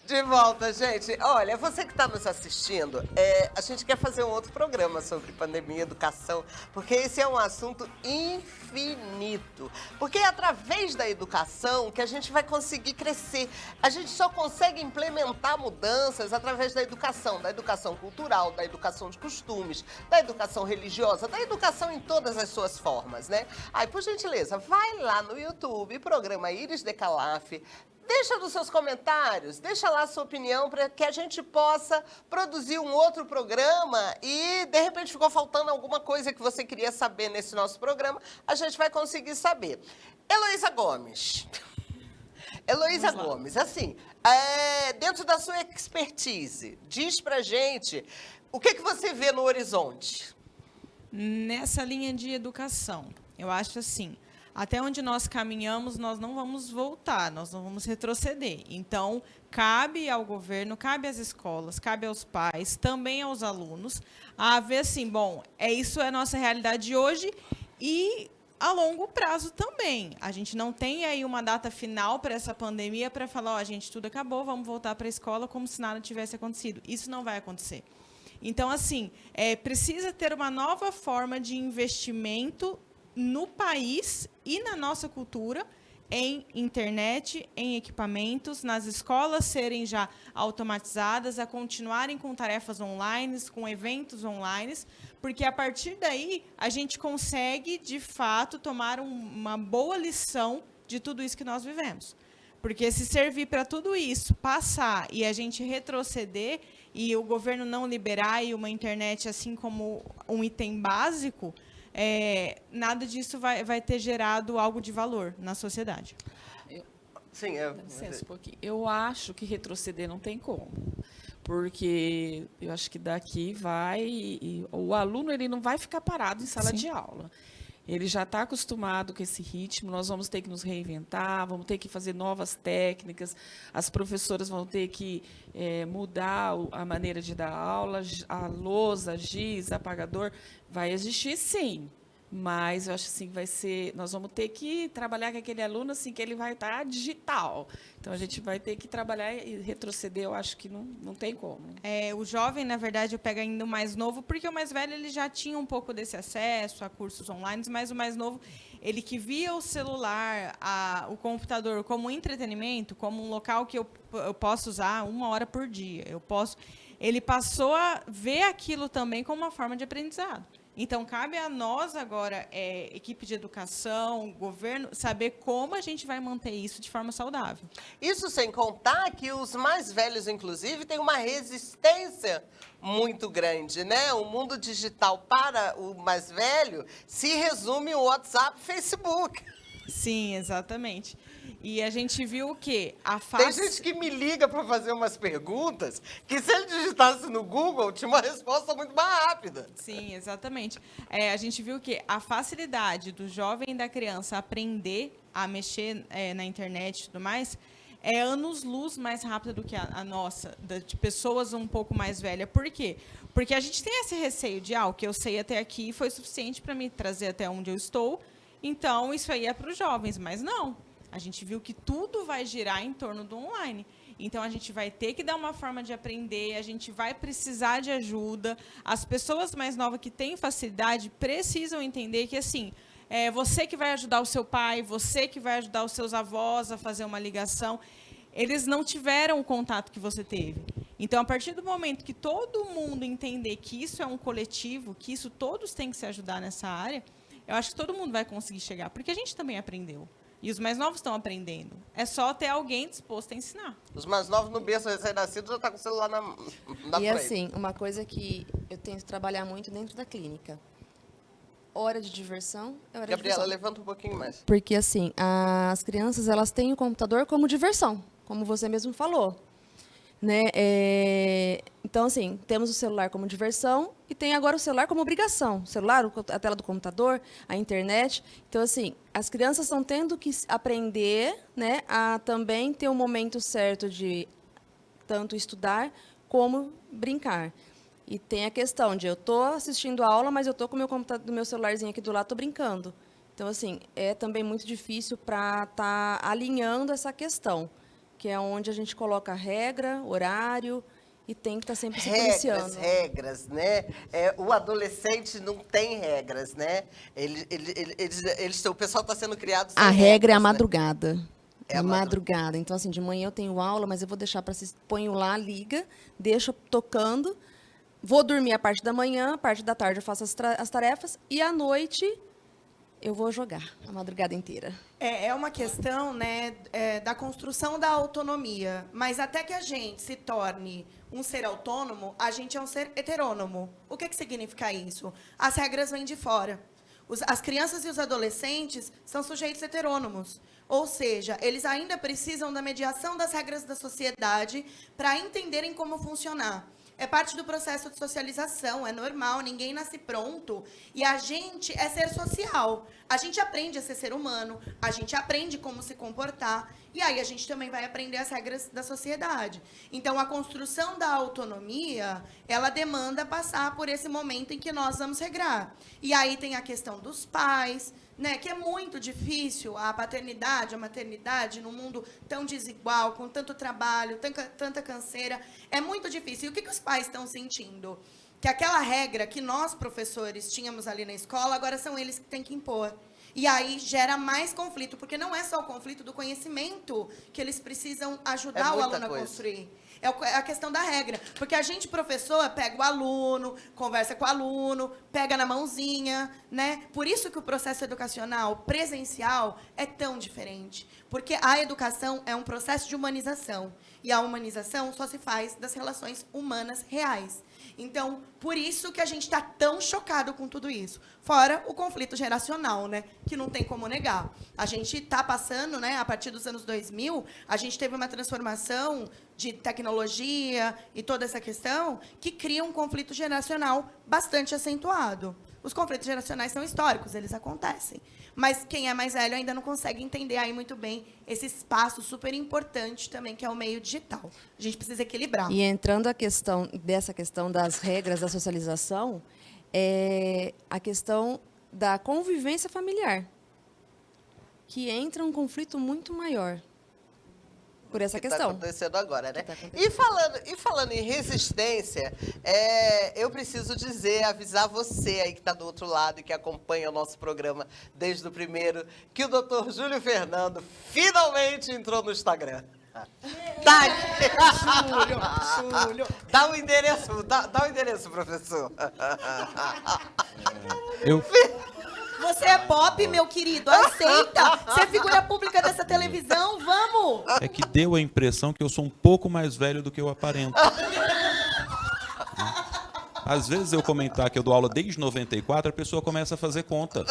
De volta, gente. Olha, você que está nos assistindo, a gente quer fazer um outro programa sobre pandemia e educação, porque esse é um assunto infinito. Porque é através da educação que a gente vai conseguir crescer. A gente só consegue implementar mudanças através da educação cultural, da educação de costumes, da educação religiosa, da educação em todas as suas formas, né? Aí, por gentileza, vai lá no YouTube, programa Iris de Calaf, Deixa nos seus comentários, deixa lá a sua opinião para que a gente possa produzir um outro programa e, de repente, ficou faltando alguma coisa que você queria saber nesse nosso programa, a gente vai conseguir saber. Heloísa Gomes. Heloísa Gomes, assim, dentro da sua expertise, diz pra gente o que você vê no horizonte. Nessa linha de educação, eu acho assim, até onde nós caminhamos, nós não vamos voltar, nós não vamos retroceder. Então, cabe ao governo, cabe às escolas, cabe aos pais, também aos alunos, a ver assim, bom, isso é a nossa realidade hoje e a longo prazo também. A gente não tem aí uma data final para essa pandemia para falar, gente, tudo acabou, vamos voltar para a escola como se nada tivesse acontecido. Isso não vai acontecer. Então, assim, precisa ter uma nova forma de investimento no país e na nossa cultura, em internet, em equipamentos, nas escolas serem já automatizadas, a continuarem com tarefas online, com eventos online, porque a partir daí a gente consegue, de fato, tomar uma boa lição de tudo isso que nós vivemos. Porque se servir para tudo isso, passar e a gente retroceder e o governo não liberar e uma internet assim como um item básico, nada disso vai ter gerado algo de valor na sociedade. Sim, Licença um pouquinho. Eu acho que retroceder não tem como, porque eu acho que daqui o aluno ele não vai ficar parado em sala de aula. Ele já está acostumado com esse ritmo, nós vamos ter que nos reinventar, vamos ter que fazer novas técnicas, as professoras vão ter que mudar a maneira de dar aula, a lousa, giz, apagador, vai existir sim, mas eu acho assim que nós vamos ter que trabalhar com aquele aluno assim que ele vai estar digital. Então a gente vai ter que trabalhar e retroceder, eu acho que não tem como. O jovem, na verdade, eu pego ainda o mais novo, porque o mais velho ele já tinha um pouco desse acesso a cursos online, mas o mais novo, ele que via o celular, o computador como entretenimento, como um local que eu posso usar 1 hora por dia. Ele passou a ver aquilo também como uma forma de aprendizado. Então, cabe a nós agora, equipe de educação, governo, saber como a gente vai manter isso de forma saudável. Isso sem contar que os mais velhos, inclusive, têm uma resistência muito grande, né? O mundo digital para o mais velho se resume em WhatsApp e Facebook. Sim, exatamente. E a gente viu o quê? Tem gente que me liga para fazer umas perguntas que, se ele digitasse no Google, tinha uma resposta muito mais rápida. Sim, exatamente. A gente viu que a facilidade do jovem e da criança aprender a mexer na internet e tudo mais é anos-luz mais rápida do que a nossa, de pessoas um pouco mais velhas. Por quê? Porque a gente tem esse receio de, o que eu sei até aqui foi suficiente para me trazer até onde eu estou, então isso aí é para os jovens, mas não. A gente viu que tudo vai girar em torno do online. Então, a gente vai ter que dar uma forma de aprender, a gente vai precisar de ajuda. As pessoas mais novas que têm facilidade precisam entender que, assim, você que vai ajudar o seu pai, você que vai ajudar os seus avós a fazer uma ligação, eles não tiveram o contato que você teve. Então, a partir do momento que todo mundo entender que isso é um coletivo, que isso todos têm que se ajudar nessa área, eu acho que todo mundo vai conseguir chegar, porque a gente também aprendeu. E os mais novos estão aprendendo. É só ter alguém disposto a ensinar. Os mais novos no berço recém-nascido já estão com o celular na frente. E assim, uma coisa que eu tento trabalhar muito dentro da clínica. Hora de diversão é hora de diversão. Gabriela, levanta um pouquinho mais. Porque assim, as crianças elas têm o computador como diversão, como você mesmo falou. Né? Então, assim, temos o celular como diversão e tem agora o celular como obrigação. O celular, a tela do computador, a internet. Então, assim, as crianças estão tendo que aprender, né, a também ter um momento certo de tanto estudar como brincar. E tem a questão de eu estou assistindo a aula, mas eu estou com o meu celularzinho aqui do lado, estou brincando. Então, assim, é também muito difícil para estar alinhando essa questão, que é onde a gente coloca regra, horário, e tem que estar sempre se policiando. Regras, né? O adolescente não tem regras, né? O pessoal está sendo criado sem A regra regras, é a né? madrugada. É a madrugada. Então, assim, de manhã eu tenho aula, mas eu vou deixar para ponho lá, liga, deixo tocando, vou dormir a parte da manhã, a parte da tarde eu faço as tarefas, e à noite eu vou jogar a madrugada inteira. É uma questão, né, da construção da autonomia. Mas até que a gente se torne um ser autônomo, a gente é um ser heterônomo. O que significa isso? As regras vêm de fora. As crianças e os adolescentes são sujeitos heterônomos. Ou seja, eles ainda precisam da mediação das regras da sociedade para entenderem como funcionar. É parte do processo de socialização, é normal, ninguém nasce pronto. E a gente é ser social. A gente aprende a ser humano, a gente aprende como se comportar, e aí a gente também vai aprender as regras da sociedade. Então, a construção da autonomia, ela demanda passar por esse momento em que nós vamos regrar. E aí tem a questão dos pais, né, que é muito difícil a paternidade, a maternidade, num mundo tão desigual, com tanto trabalho, tanta canseira, é muito difícil. E o que os pais estão sentindo? Que aquela regra que nós, professores, tínhamos ali na escola, agora são eles que têm que impor. E aí gera mais conflito, porque não é só o conflito do conhecimento que eles precisam ajudar o aluno a construir. É a questão da regra. Porque a gente, professor, pega o aluno, conversa com o aluno, pega na mãozinha, né? Por isso que o processo educacional presencial é tão diferente. Porque a educação é um processo de humanização. E a humanização só se faz das relações humanas reais. Então, por isso que a gente está tão chocado com tudo isso. Fora o conflito geracional, né? Que não tem como negar. A gente está passando, né? A partir dos anos 2000, a gente teve uma transformação de tecnologia e toda essa questão que cria um conflito geracional bastante acentuado. Os conflitos geracionais são históricos, eles acontecem. Mas quem é mais velho ainda não consegue entender aí muito bem esse espaço super importante também, que é o meio digital. A gente precisa equilibrar. E entrando dessa questão das regras da socialização, é a questão da convivência familiar, que entra um conflito muito maior por essa questão. Está acontecendo agora, né? Tá acontecendo. E falando em resistência, eu preciso avisar você aí que está do outro lado e que acompanha o nosso programa desde o primeiro, que o Dr. Júlio Fernando finalmente entrou no Instagram. Tá. Júlio. Dá o endereço, professor. Você é pop, meu querido, aceita. Você é figura pública dessa televisão, vamos. É que deu a impressão que eu sou um pouco mais velho do que eu aparento. Às vezes eu comentar que eu dou aula desde 94, a pessoa começa a fazer conta. Ô,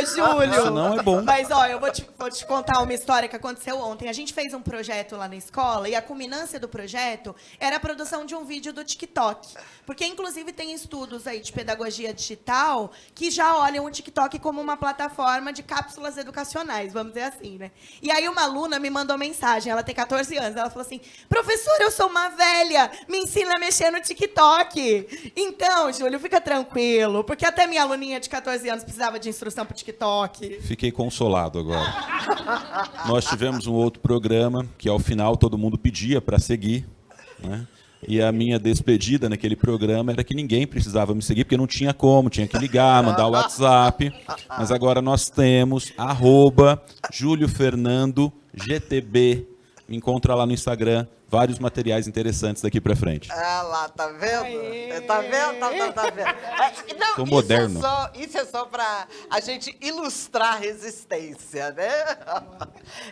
Júlio. Isso não é bom. Mas, ó, eu vou te contar uma história que aconteceu ontem. A gente fez um projeto lá na escola e a culminância do projeto era a produção de um vídeo do TikTok. Porque, inclusive, tem estudos aí de pedagogia digital que já olham o TikTok como uma plataforma de cápsulas educacionais, vamos dizer assim, né? E aí uma aluna me mandou mensagem, ela tem 14 anos, ela falou assim, professora, eu sou uma velha, me ensina a mexer no TikTok. Então, Júlio, fica tranquilo, porque até minha aluninha de 14 anos precisava de instrução para o TikTok. Fiquei consolado agora. Nós tivemos um outro programa que, ao final, todo mundo pedia para seguir, né? E a minha despedida naquele programa era que ninguém precisava me seguir, porque não tinha como, tinha que ligar, mandar o WhatsApp. Mas agora nós temos @JúlioFernandoGTB. Me encontra lá no Instagram. Vários materiais interessantes daqui pra frente. Ah lá, tá vendo? Aê. Tá vendo? Tá vendo? Não, Tô moderno. Isso é só pra a gente ilustrar a resistência, né?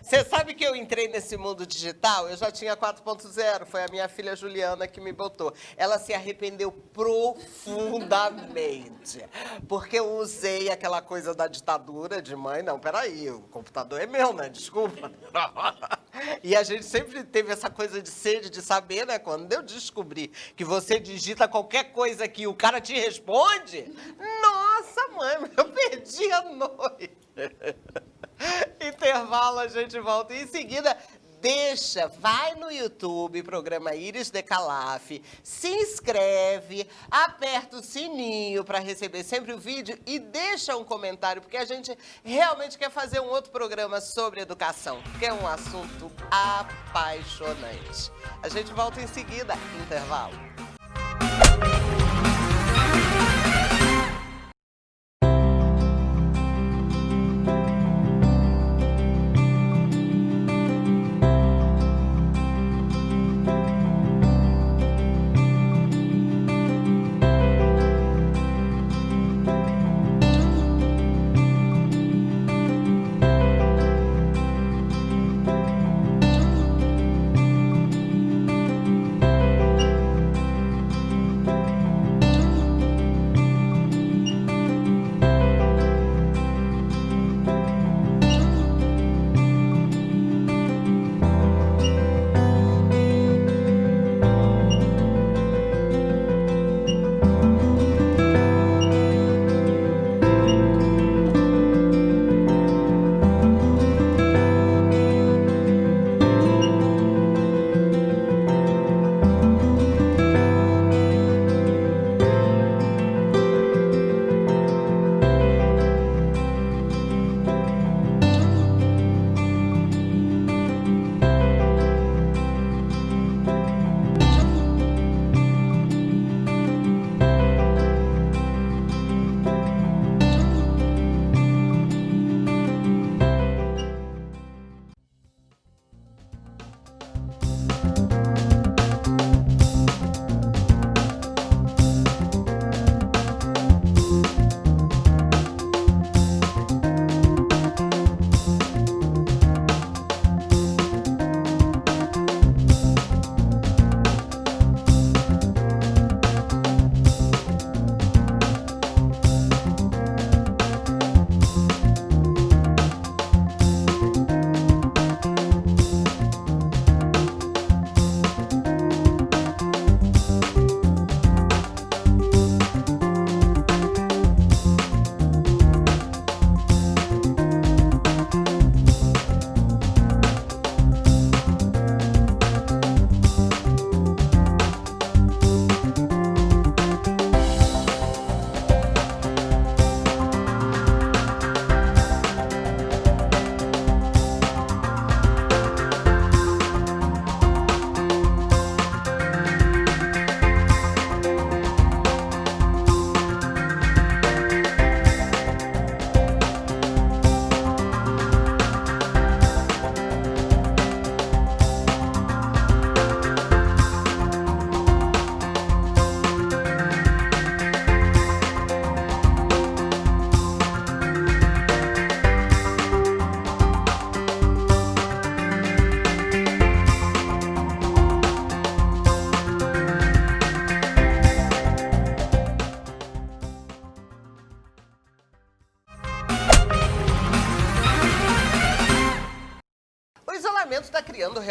Você sabe que eu entrei nesse mundo digital? Eu já tinha 4.0, foi a minha filha Juliana que me botou. Ela se arrependeu profundamente, porque eu usei aquela coisa da ditadura de mãe. Não, peraí, o computador é meu, né? Desculpa. E a gente sempre teve essa coisa de sede, de saber, né? Quando eu descobri que você digita qualquer coisa aqui e o cara te responde, nossa, mãe, eu perdi a noite. Intervalo, a gente volta. E em seguida, vai no YouTube, programa Iris Decalaf, se inscreve, aperta o sininho para receber sempre o vídeo e deixa um comentário, porque a gente realmente quer fazer um outro programa sobre educação, que é um assunto apaixonante. A gente volta em seguida, intervalo.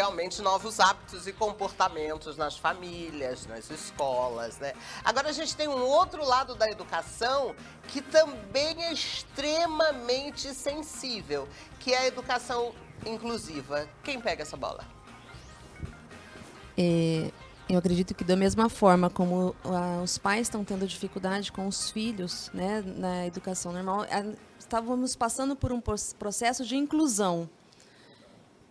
realmente novos hábitos e comportamentos nas famílias, nas escolas, né? Agora a gente tem um outro lado da educação que também é extremamente sensível, que é a educação inclusiva. Quem pega essa bola? Eu acredito que da mesma forma como os pais estão tendo dificuldade com os filhos, né, na educação normal, estávamos passando por um processo de inclusão.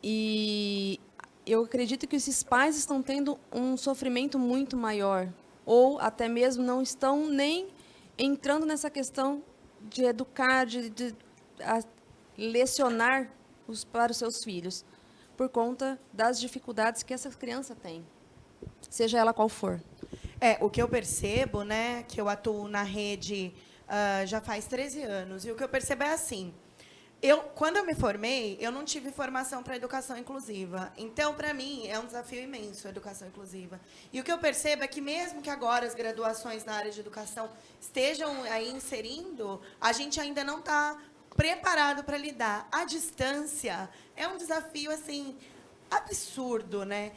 E eu acredito que esses pais estão tendo um sofrimento muito maior, ou até mesmo não estão nem entrando nessa questão de educar, de lecionar para os seus filhos, por conta das dificuldades que essa criança tem, seja ela qual for. O que eu percebo, né, que eu atuo na rede já faz 13 anos, e o que eu percebo é assim, quando eu me formei, eu não tive formação para educação inclusiva. Então, para mim, é um desafio imenso a educação inclusiva. E o que eu percebo é que, mesmo que agora as graduações na área de educação estejam aí inserindo, a gente ainda não está preparado para lidar. À distância é um desafio, assim, absurdo, né?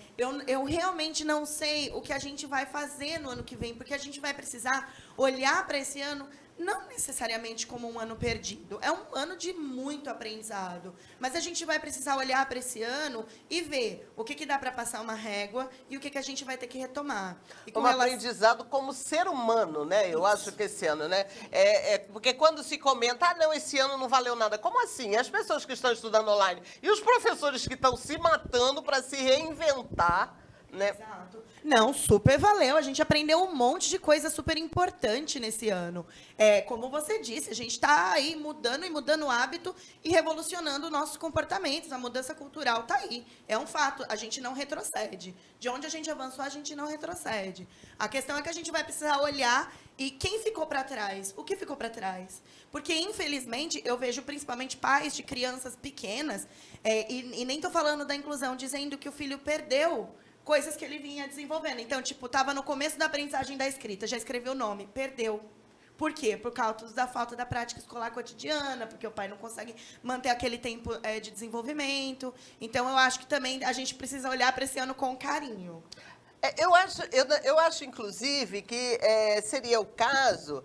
Eu realmente não sei o que a gente vai fazer no ano que vem, porque a gente vai precisar olhar para esse ano não necessariamente como um ano perdido. É um ano de muito aprendizado. Mas a gente vai precisar olhar para esse ano e ver o que dá para passar uma régua e o que a gente vai ter que retomar. E aprendizado como ser humano, né? Eu acho que esse ano, né? Porque quando se comenta, não, esse ano não valeu nada. Como assim? As pessoas que estão estudando online e os professores que estão se matando para se reinventar, né? Exato. Não, super valeu. A gente aprendeu um monte de coisa super importante nesse ano. Como você disse, a gente está aí mudando o hábito e revolucionando nossos comportamentos. A mudança cultural está aí. É um fato. A gente não retrocede. De onde a gente avançou, a gente não retrocede. A questão é que a gente vai precisar olhar e quem ficou para trás? O que ficou para trás? Porque, infelizmente, eu vejo principalmente pais de crianças pequenas, e nem estou falando da inclusão, dizendo que o filho perdeu coisas que ele vinha desenvolvendo. Então, tipo, estava no começo da aprendizagem da escrita, já escreveu o nome, perdeu. Por quê? Por causa da falta da prática escolar cotidiana, porque o pai não consegue manter aquele tempo de desenvolvimento. Então, eu acho que também a gente precisa olhar para esse ano com carinho. Eu acho, inclusive, que seria o caso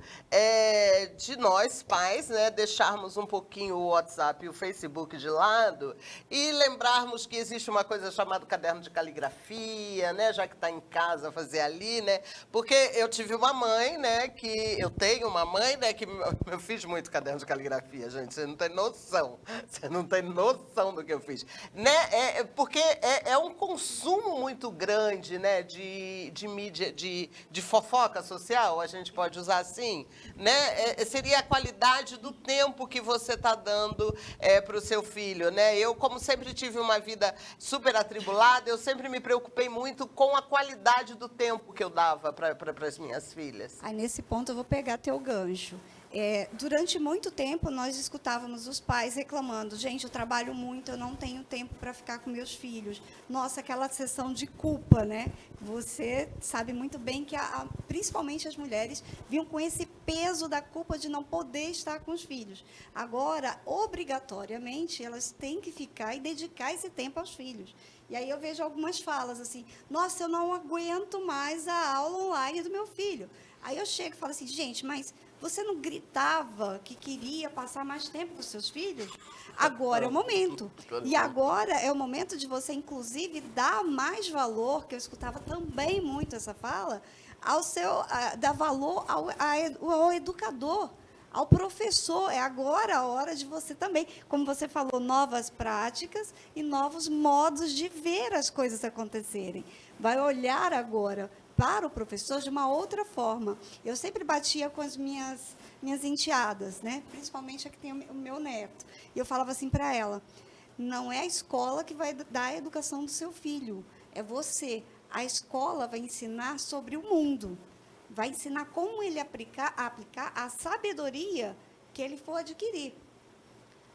de nós, pais, né, deixarmos um pouquinho o WhatsApp e o Facebook de lado e lembrarmos que existe uma coisa chamada caderno de caligrafia, né, já que está em casa, fazer ali, né? Porque eu tive uma mãe, né, eu tenho uma mãe, né, que eu fiz muito caderno de caligrafia, gente, você não tem noção. Você não tem noção do que eu fiz. Né? Porque é um consumo muito grande, né? De mídia, de fofoca social, a gente pode usar assim, né? Seria a qualidade do tempo que você está dando para o seu filho, né? Eu, como sempre tive uma vida super atribulada, eu sempre me preocupei muito com a qualidade do tempo que eu dava para as minhas filhas. Aí, nesse ponto, eu vou pegar teu gancho. Durante muito tempo, nós escutávamos os pais reclamando, gente, eu trabalho muito, eu não tenho tempo para ficar com meus filhos. Nossa, aquela sessão de culpa, né? Você sabe muito bem que, principalmente as mulheres, vinham com esse peso da culpa de não poder estar com os filhos. Agora, obrigatoriamente, elas têm que ficar e dedicar esse tempo aos filhos. E aí eu vejo algumas falas assim, nossa, eu não aguento mais a aula online do meu filho. Aí eu chego e falo assim, gente, mas você não gritava que queria passar mais tempo com os seus filhos? Agora é o momento. E agora é o momento de você, inclusive, dar mais valor, que eu escutava também muito essa fala, dar valor ao educador, ao professor. É agora a hora de você também, como você falou, novas práticas e novos modos de ver as coisas acontecerem. Vai olhar agora para o professor de uma outra forma. Eu sempre batia com as minhas enteadas, né? Principalmente a que tem o meu neto. E eu falava assim para ela, não é a escola que vai dar a educação do seu filho, é você. A escola vai ensinar sobre o mundo, vai ensinar como ele aplicar a sabedoria que ele for adquirir.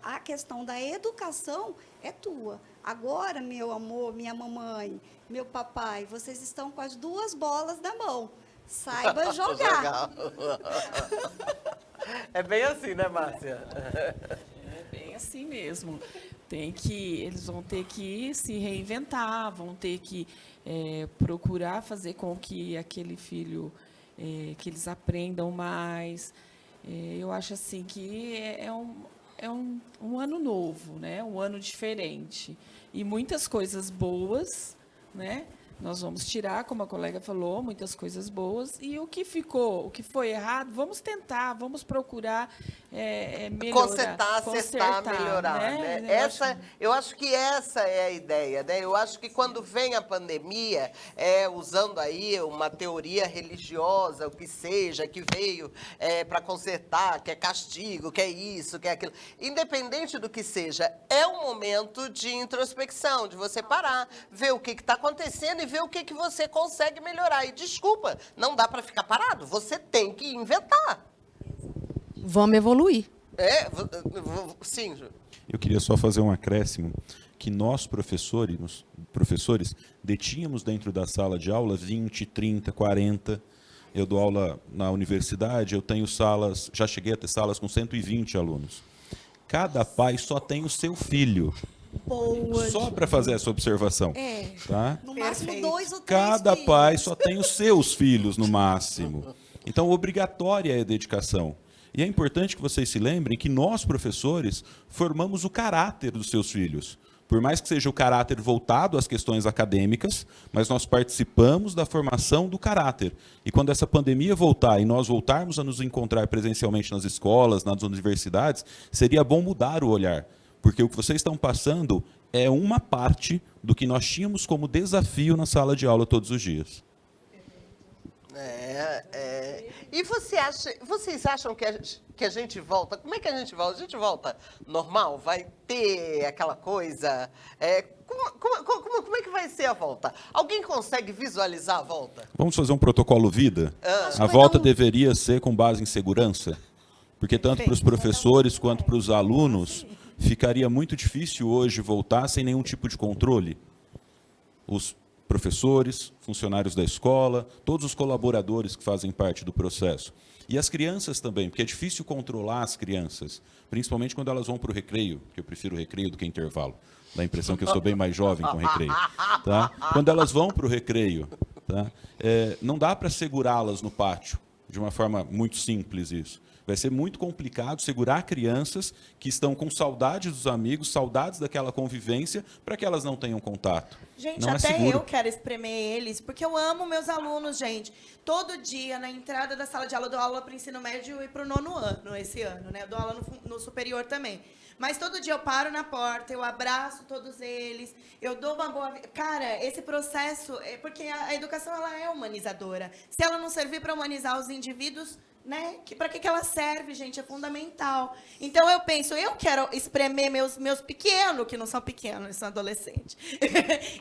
A questão da educação é tua. Agora, meu amor, minha mamãe, meu papai, vocês estão com as duas bolas na mão. Saiba jogar. É bem assim, né, Márcia? É bem assim mesmo. Eles vão ter que se reinventar, vão ter que procurar fazer com que aquele filho, que eles aprendam mais. Eu acho assim que é um ano novo, né? Um ano diferente. E muitas coisas boas, né? Nós vamos tirar, como a colega falou, muitas coisas boas. E o que foi errado, vamos tentar, vamos procurar melhorar. Consertar, melhorar. Né? Eu acho que essa é a ideia. Né? Eu acho que quando vem a pandemia, usando aí uma teoria religiosa, o que seja, que veio para consertar, que é castigo, que é isso, que é aquilo. Independente do que seja, é um momento de introspecção, de você parar, ver o que está acontecendo e ver o que você consegue melhorar. E desculpa, não dá para ficar parado, você tem que inventar. Vamos evoluir. Sim, Ju. Eu queria só fazer um acréscimo, que nós, professores, detínhamos dentro da sala de aula 20, 30, 40. Eu dou aula na universidade, eu tenho salas, já cheguei a ter salas com 120 alunos. Cada pai só tem o seu filho. Boa. Só para fazer essa observação. Tá? No máximo 2 ou 3 Cada filhos. pai só tem os seus filhos, no máximo. Então, obrigatória é a dedicação. E é importante que vocês se lembrem que nós, professores, formamos o caráter dos seus filhos. Por mais que seja o caráter voltado às questões acadêmicas, mas nós participamos da formação do caráter. E quando essa pandemia voltar e nós voltarmos a nos encontrar presencialmente nas escolas, nas universidades, seria bom mudar o olhar. Porque o que vocês estão passando é uma parte do que nós tínhamos como desafio na sala de aula todos os dias. E vocês acham que a gente volta? Como é que a gente volta? A gente volta normal? Vai ter aquela coisa? Como é que vai ser a volta? Alguém consegue visualizar a volta? Vamos fazer um protocolo vida? A volta deveria ser com base em segurança? Porque tanto para os professores quanto para os alunos, ficaria muito difícil hoje voltar sem nenhum tipo de controle. Os professores, funcionários da escola, todos os colaboradores que fazem parte do processo. E as crianças também, porque é difícil controlar as crianças, principalmente quando elas vão para o recreio, que eu prefiro o recreio do que intervalo. Dá a impressão que eu sou bem mais jovem com recreio. Tá? Quando elas vão para o recreio, tá? Não dá para segurá-las no pátio, de uma forma muito simples isso. Vai ser muito complicado segurar crianças que estão com saudades dos amigos, saudades daquela convivência, para que elas não tenham contato. Gente, não até seguro. eu quero espremer eles, porque eu amo meus alunos, gente. Todo dia, na entrada da sala de aula, eu dou aula para o ensino médio e para o 9º ano, esse ano, né? Eu dou aula no superior também. Mas todo dia eu paro na porta, eu abraço todos eles, eu dou uma boa... Cara, esse processo... Porque a educação, ela é humanizadora. Se ela não servir para humanizar os indivíduos... Né? Para que ela serve, gente? É fundamental. Então, eu penso, eu quero espremer meus pequenos, que não são pequenos, eles são adolescentes.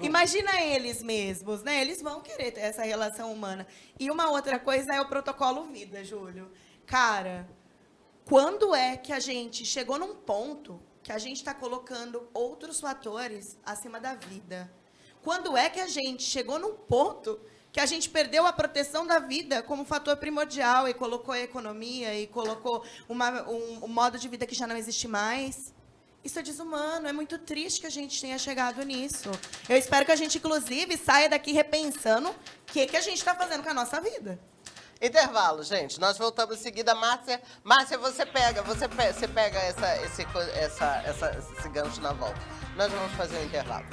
Imagina eles mesmos, né? Eles vão querer ter essa relação humana. E uma outra coisa é o protocolo vida, Júlio. Cara, quando é que a gente chegou num ponto que a gente está colocando outros fatores acima da vida? Quando é que a gente chegou num ponto que a gente perdeu a proteção da vida como fator primordial e colocou a economia e colocou um modo de vida que já não existe mais? Isso é desumano, é muito triste que a gente tenha chegado nisso. Eu espero que a gente, inclusive, saia daqui repensando o que a gente está fazendo com a nossa vida. Intervalo, gente. Nós voltamos em seguida. Márcia, você pega esse gancho na volta. Nós vamos fazer um intervalo.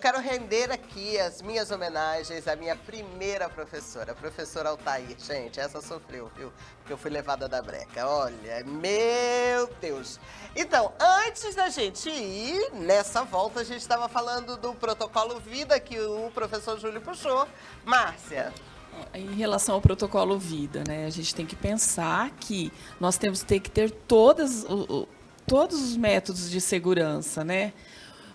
quero render aqui as minhas homenagens à minha primeira professora, a professora Altair. Gente, essa sofreu, viu? Porque eu fui levada da breca. Olha, meu Deus. Então, antes da gente ir, nessa volta, a gente estava falando do protocolo Vida que o professor Júlio puxou. Márcia. Em relação ao protocolo Vida, né, a gente tem que pensar que nós temos que ter todos os métodos de segurança, né?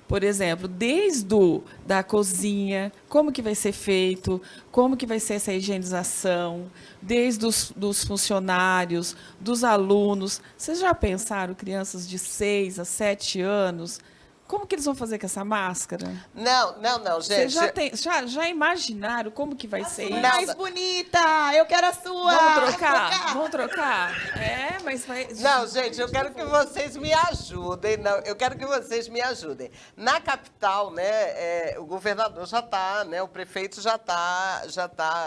Por exemplo, desde da cozinha, como que vai ser feito, como que vai ser essa higienização, desde dos funcionários, dos alunos. Vocês já pensaram, crianças de 6 a 7 anos, como que eles vão fazer com essa máscara? Não, gente. Vocês já imaginaram como que vai ser isso? Mais bonita! Eu quero a sua! Vamos trocar? É, mas vai... Não, gente, eu quero que vocês me ajudem. Não, eu quero que vocês me ajudem. Na capital, né, o governador já está, né, o prefeito já tá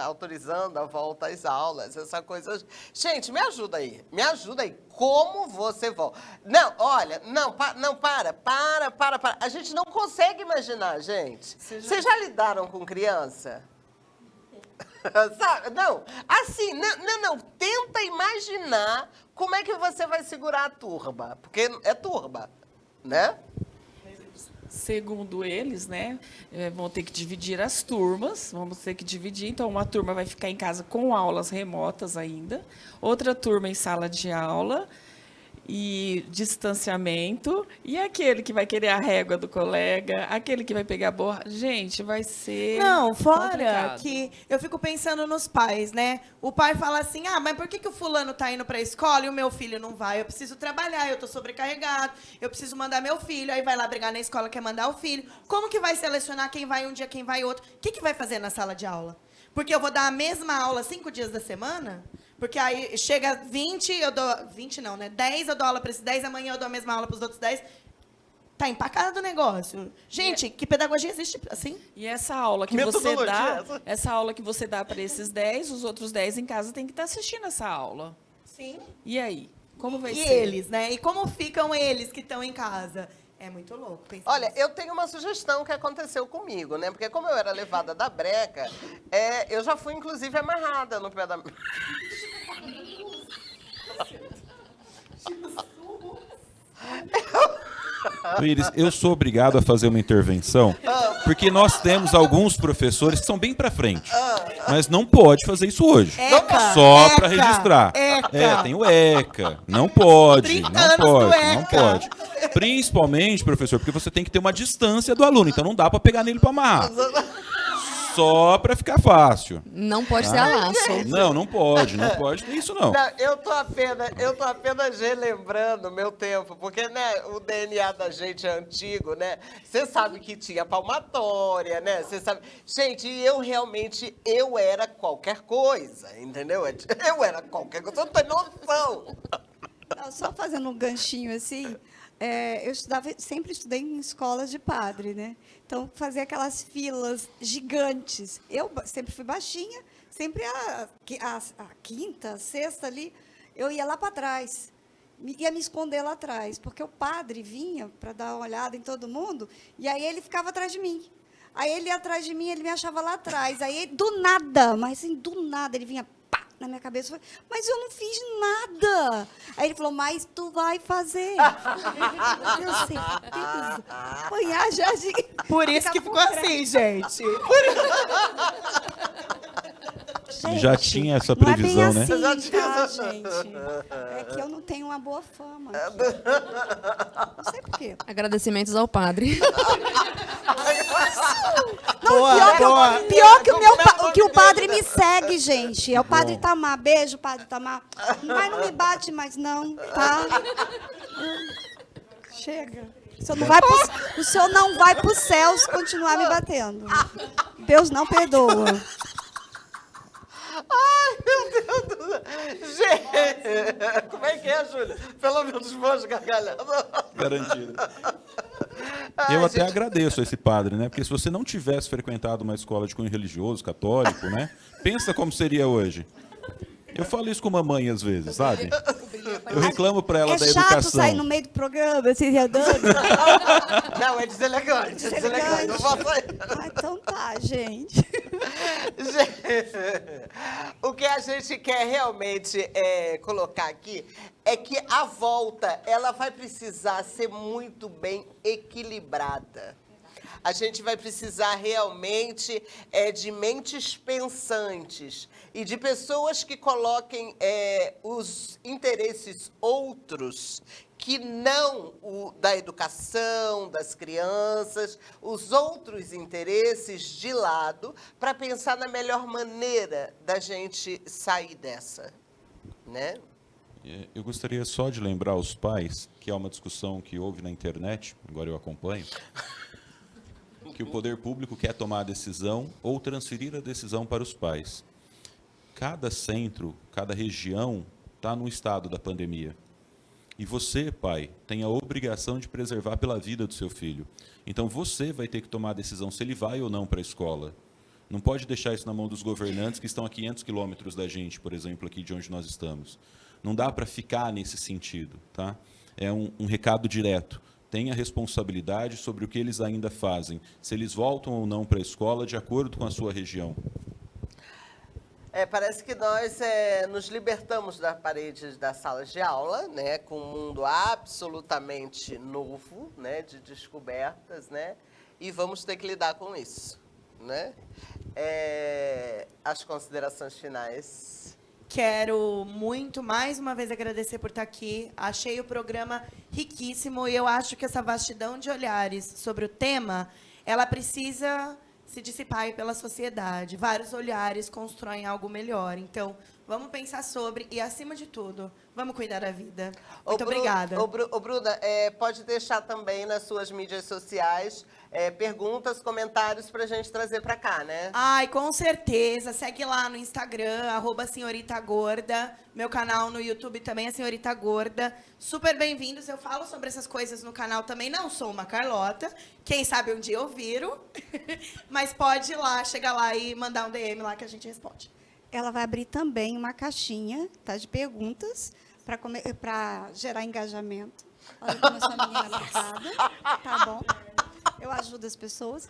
autorizando a volta às aulas, essa coisa. Gente, me ajuda aí. Me ajuda aí. Como você volta? Não, olha, para. A gente não consegue imaginar, gente. Vocês já lidaram com criança? Sabe? Não, assim, não. Tenta imaginar como é que você vai segurar a turba. Porque é turba, né? Segundo eles, né, vão ter que dividir as turmas, vamos ter que dividir. Então, uma turma vai ficar em casa com aulas remotas ainda, outra turma em sala de aula e distanciamento, e aquele que vai querer a régua do colega, aquele que vai pegar a borra. Gente, vai ser Não, fora complicado. que eu fico pensando nos pais, né? O pai fala assim, mas por que o fulano tá indo pra escola e o meu filho não vai? Eu preciso trabalhar, eu tô sobrecarregado, eu preciso mandar meu filho, aí vai lá brigar na escola, quer mandar o filho. Como que vai selecionar quem vai um dia, quem vai outro? O que vai fazer na sala de aula? Porque eu vou dar a mesma aula 5 dias da semana? Porque aí chega 20, eu dou... 20 não, né? 10, eu dou aula para esses 10, amanhã eu dou a mesma aula para os outros 10. Tá empacado o negócio. Gente, que pedagogia existe assim? E essa aula que você dá para esses 10, os outros 10 em casa têm que estar assistindo essa aula. Sim. E aí? Como vai E ser? eles, né? E como ficam eles que estão em casa? É muito louco. pensar Olha, nisso. eu tenho uma sugestão que aconteceu comigo, né? Porque como eu era levada da breca, eu já fui, inclusive, amarrada no pé da... Iris, eu sou obrigado a fazer uma intervenção, porque nós temos alguns professores que são bem para frente, mas não pode fazer isso hoje. ECA, Só para ECA, registrar. ECA. Tem o ECA. Não pode, 30 não anos do pode, não ECA. pode. Principalmente, professor, porque você tem que ter uma distância do aluno, então não dá para pegar nele para amarrar. Só para ficar fácil. Não pode ser a laço. Não pode ter isso não. Não, eu tô apenas relembrando o meu tempo, porque, né, o DNA da gente é antigo, né? Você sabe que tinha palmatória, né? Você sabe... Gente, eu era qualquer coisa, entendeu? Eu era qualquer coisa, você não tem noção. Não, só fazendo um ganchinho assim, sempre estudei em escolas de padre, né? Então, fazia aquelas filas gigantes. Eu sempre fui baixinha, sempre a quinta, a sexta ali, eu ia lá para trás. Ia me esconder lá atrás, porque o padre vinha para dar uma olhada em todo mundo, e aí ele ficava atrás de mim. Aí ele ia atrás de mim, ele me achava lá atrás. Aí, do nada, mas assim, do nada, ele vinha pá, na minha cabeça. Eu falei, mas eu não fiz nada. Aí ele falou, mas tu vai fazer. Eu sei, apanhar já de... Por isso que ficou assim, gente. Gente, Já tinha essa não é bem previsão, né? assim, Já tinha tá, essa- gente? É que eu não tenho uma boa fama. Não sei por quê. Agradecimentos ao padre. Não, pior que o padre me segue, gente. É o padre Itamar. Beijo, padre Itamar. Mas não me bate mais, não, tá? Chega. O senhor não vai pro céu se continuar me batendo. Deus não perdoa. Ai, meu Deus do céu. Gente, como é que é, Júlia? Pelo menos vou gargalhando. Garantido. Eu até agradeço a esse padre, né? Porque se você não tivesse frequentado uma escola de cunho religioso, católico, né? Pensa como seria hoje. Eu falo isso com mamãe às vezes, sabe? Eu reclamo para ela É da chato educação. sair no meio do programa, assim, andando. Não, é deselegante. É deselegante. Não posso sair. Ah, então tá, gente. O que a gente quer realmente colocar aqui é que a volta ela vai precisar ser muito bem equilibrada. A gente vai precisar realmente de mentes pensantes e de pessoas que coloquem os interesses outros que não o da educação, das crianças, os outros interesses de lado, para pensar na melhor maneira da gente sair dessa, né? Eu gostaria só de lembrar aos pais, que é uma discussão que houve na internet, agora eu acompanho, que o poder público quer tomar a decisão ou transferir a decisão para os pais. Cada centro, cada região está no estado da pandemia. E você, pai, tem a obrigação de preservar pela vida do seu filho. Então, você vai ter que tomar a decisão se ele vai ou não para a escola. Não pode deixar isso na mão dos governantes que estão a 500 quilômetros da gente, por exemplo, aqui de onde nós estamos. Não dá para ficar nesse sentido, tá? É um recado direto. Tenha responsabilidade sobre o que eles ainda fazem, se eles voltam ou não para a escola de acordo com a sua região. Parece que nós nos libertamos das paredes das salas de aula, né, com um mundo absolutamente novo, né, de descobertas, né, e vamos ter que lidar com isso, né? As considerações finais. Quero muito, mais uma vez, agradecer por estar aqui. Achei o programa riquíssimo e eu acho que essa vastidão de olhares sobre o tema, ela precisa se dissipar aí pela sociedade. Vários olhares constroem algo melhor. Então, vamos pensar sobre e, acima de tudo, vamos cuidar da vida. Muito obrigada. Bruna, pode deixar também nas suas mídias sociais perguntas, comentários para a gente trazer para cá, né? Ai, com certeza. Segue lá no Instagram, @senhoritagorda. Meu canal no YouTube também é Senhorita Gorda. Super bem-vindos. Eu falo sobre essas coisas no canal também. Não sou uma Carlota. Quem sabe um dia eu viro. Mas pode ir lá, chega lá e mandar um DM lá que a gente responde. Ela vai abrir também uma caixinha, tá, de perguntas para gerar engajamento. Olha como eu sou uma menina marcada, tá bom? Eu ajudo as pessoas.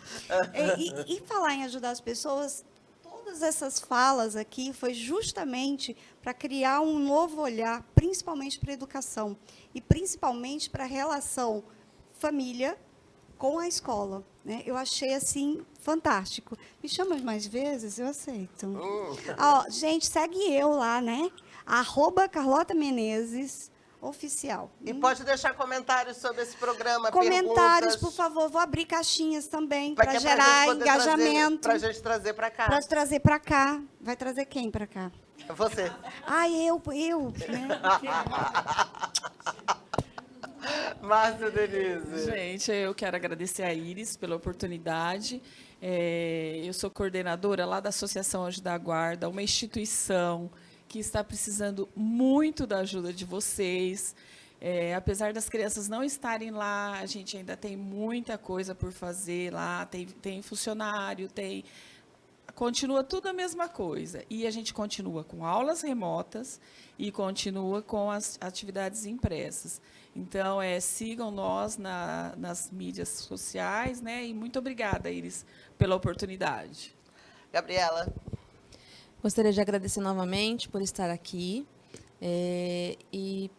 E falar em ajudar as pessoas, todas essas falas aqui foi justamente para criar um novo olhar, principalmente para a educação e principalmente para a relação família com a escola, né? Eu achei, assim, fantástico. Me chama mais vezes, eu aceito. Ó, gente, segue eu lá, né? @Carlota Menezes Oficial. E pode deixar comentários sobre esse programa, comentários, perguntas, por favor. Vou abrir caixinhas também que é para gerar gente poder engajamento. Para a gente trazer para cá. Para trazer para cá. Vai trazer quem para cá? Você. Ah, eu, né? Márcia Denise. Gente, eu quero agradecer a Iris pela oportunidade. Eu sou coordenadora lá da Associação Anjo da Guarda, uma instituição que está precisando muito da ajuda de vocês. Apesar das crianças não estarem lá, a gente ainda tem muita coisa por fazer lá, tem funcionário, continua tudo a mesma coisa. E a gente continua com aulas remotas e continua com as atividades impressas. Então, sigam nós nas mídias sociais, né? E muito obrigada, Iris, pela oportunidade. Gabriela. Gostaria de agradecer novamente por estar aqui. E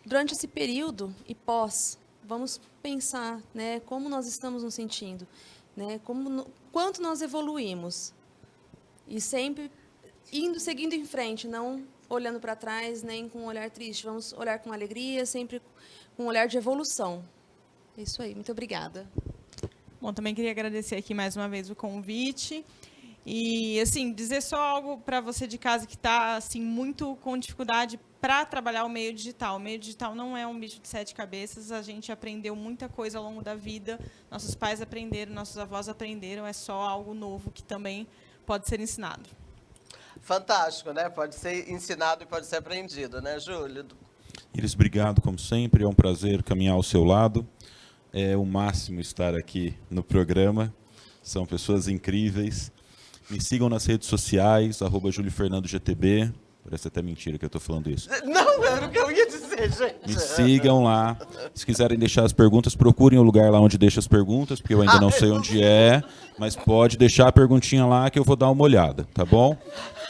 durante esse período e pós, vamos pensar, né, como nós estamos nos sentindo, né, quanto nós evoluímos. E sempre seguindo em frente, não olhando para trás, nem com um olhar triste. Vamos olhar com alegria, sempre com um olhar de evolução. É isso aí, muito obrigada. Bom, também queria agradecer aqui mais uma vez o convite. E, assim, dizer só algo para você de casa que está, assim, muito com dificuldade para trabalhar o meio digital. O meio digital não é um bicho de 7 cabeças, a gente aprendeu muita coisa ao longo da vida, nossos pais aprenderam, nossos avós aprenderam, é só algo novo que também pode ser ensinado. Fantástico, né? Pode ser ensinado e pode ser aprendido, né, Júlio? Iris, obrigado, como sempre, é um prazer caminhar ao seu lado. É o máximo estar aqui no programa, são pessoas incríveis. Me sigam nas redes sociais, @JúlioFernandoGTB, Parece até mentira que eu estou falando isso. Não, era o que eu ia dizer, gente. Me sigam lá. Se quiserem deixar as perguntas, procurem o lugar lá onde deixa as perguntas, porque eu ainda não sei onde é, mas pode deixar a perguntinha lá que eu vou dar uma olhada, tá bom?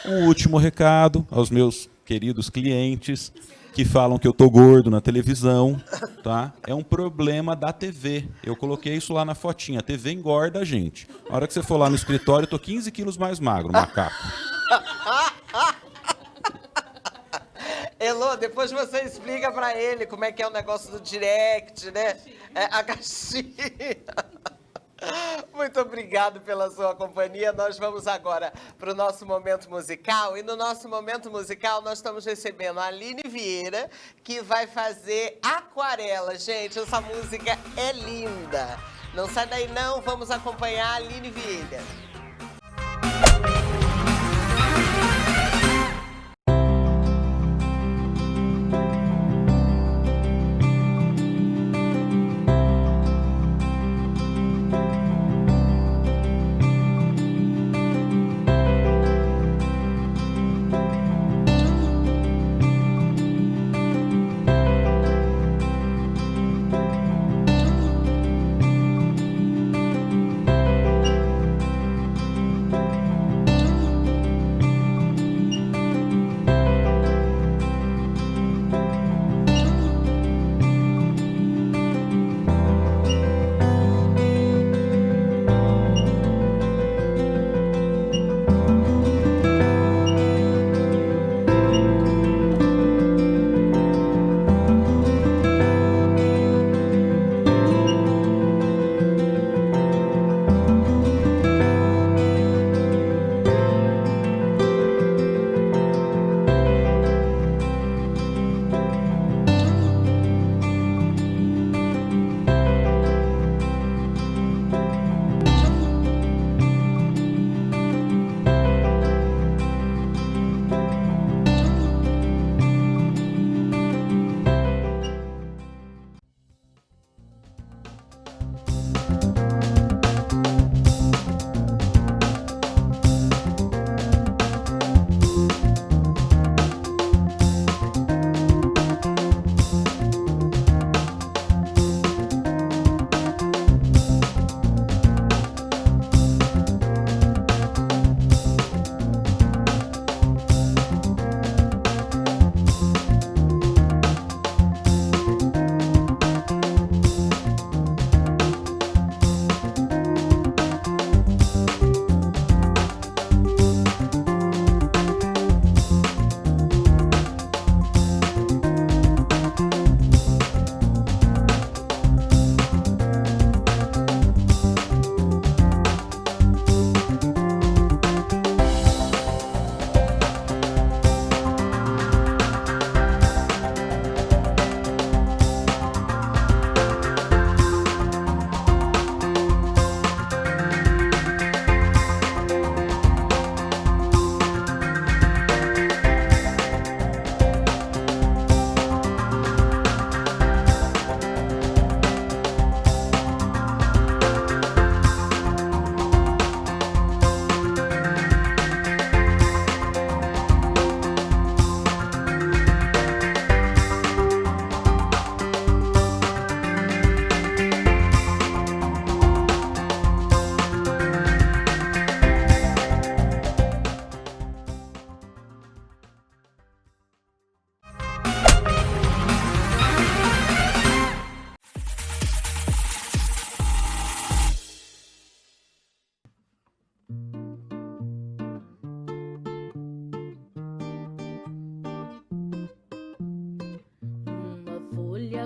Um último recado aos meus queridos clientes que falam que eu tô gordo na televisão, tá? É um problema da TV. Eu coloquei isso lá na fotinha. A TV engorda a gente. A hora que você for lá no escritório, eu tô 15 quilos mais magro, macaco. Elô, depois você explica pra ele como é que é o negócio do direct, né? A caixinha. Muito obrigado pela sua companhia. Nós vamos agora para o nosso momento musical. E no nosso momento musical nós estamos recebendo a Aline Vieira, que vai fazer Aquarela. Gente, essa música é linda. Não sai daí não, vamos acompanhar a Aline Vieira.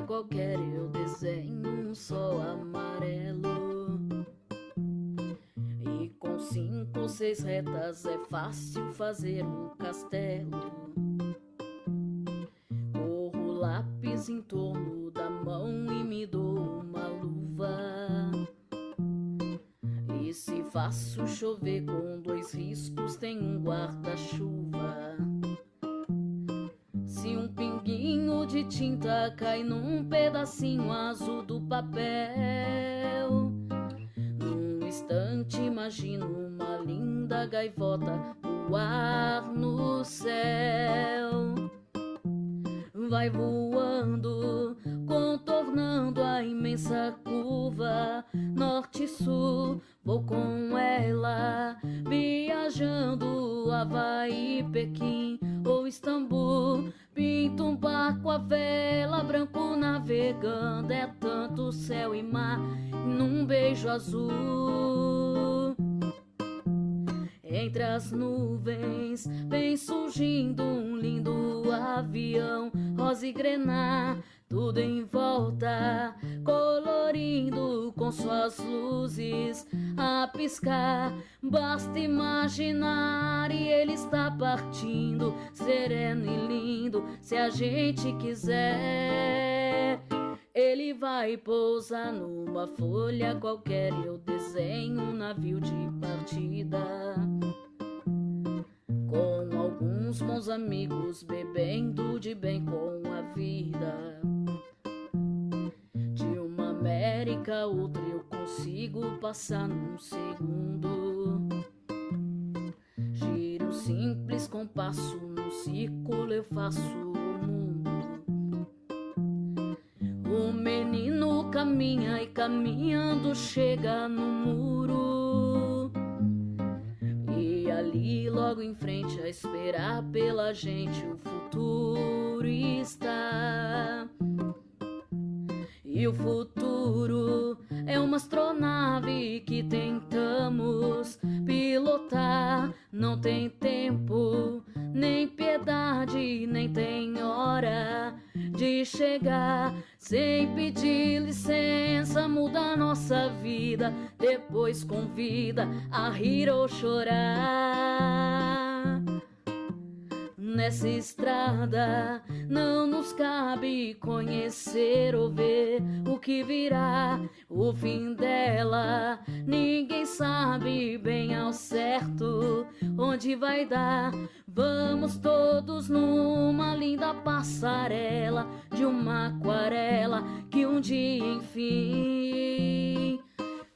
Qualquer eu desenho um sol amarelo, e com 5 ou 6 retas é fácil fazer um castelo. Corro lápis em torno da mão e me dou uma luva, e se faço chover com 2 riscos tem um guarda-chuva. Se um pinguinho de tinta cai num pedacinho azul do papel, num instante imagino uma linda gaivota voar no céu. Vai voando, contornando a imensa curva, norte e sul, vou com ela, viajando Havaí, Pequim ou Istambul. Pinto um barco à vela, branco navegando, é tanto céu e mar num beijo azul. Entre as nuvens vem surgindo um lindo avião, rosa e grená, tudo em volta, colorindo com suas luzes a piscar. Basta imaginar e ele está partindo, sereno e lindo, se a gente quiser. Ele vai pousar numa folha qualquer e eu desenho um navio de partida, com alguns bons amigos bebendo de bem com a vida. De uma América a outra eu consigo passar num segundo. Giro um simples compasso, num círculo eu faço o mundo. O menino caminha e caminhando chega no muro, e ali logo em frente a esperar pela gente o futuro está. E o futuro é uma astronave que tentamos pilotar. Não tem tempo, nem piedade, nem tem hora de chegar. Sem pedir licença, muda nossa vida, depois convida a rir ou chorar. Nessa estrada não nos cabe conhecer ou ver o que virá, o fim dela. Ninguém sabe bem ao certo onde vai dar. Vamos todos numa linda passarela de uma aquarela que um dia enfim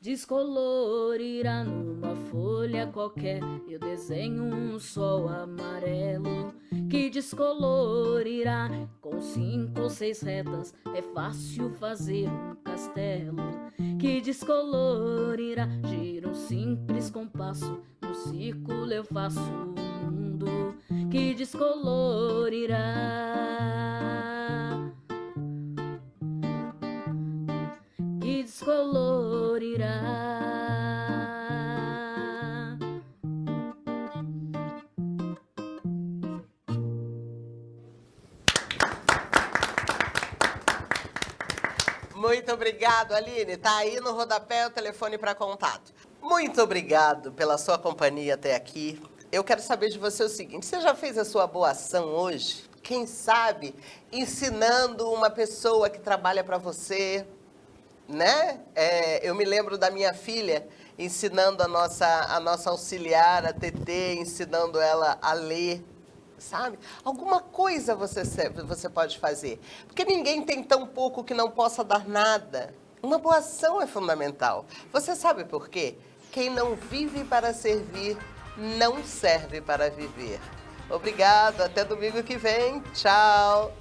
descolorirá numa folha qualquer. Eu desenho um sol amarelo que descolorirá com 5 ou 6 retas. É fácil fazer um castelo que descolorirá. Giro um simples compasso, no círculo eu faço o mundo que descolorirá. Que descolorirá. Muito obrigado, Aline. Tá aí no rodapé o telefone para contato. Muito obrigado pela sua companhia até aqui. Eu quero saber de você o seguinte: você já fez a sua boa ação hoje? Quem sabe ensinando uma pessoa que trabalha para você, né? Eu me lembro da minha filha ensinando a nossa auxiliar, a TT, ensinando ela a ler, sabe? Alguma coisa você pode fazer, porque ninguém tem tão pouco que não possa dar nada. Uma boa ação é fundamental. Você sabe por quê? Quem não vive para servir, não serve para viver. Obrigado, até domingo que vem. Tchau.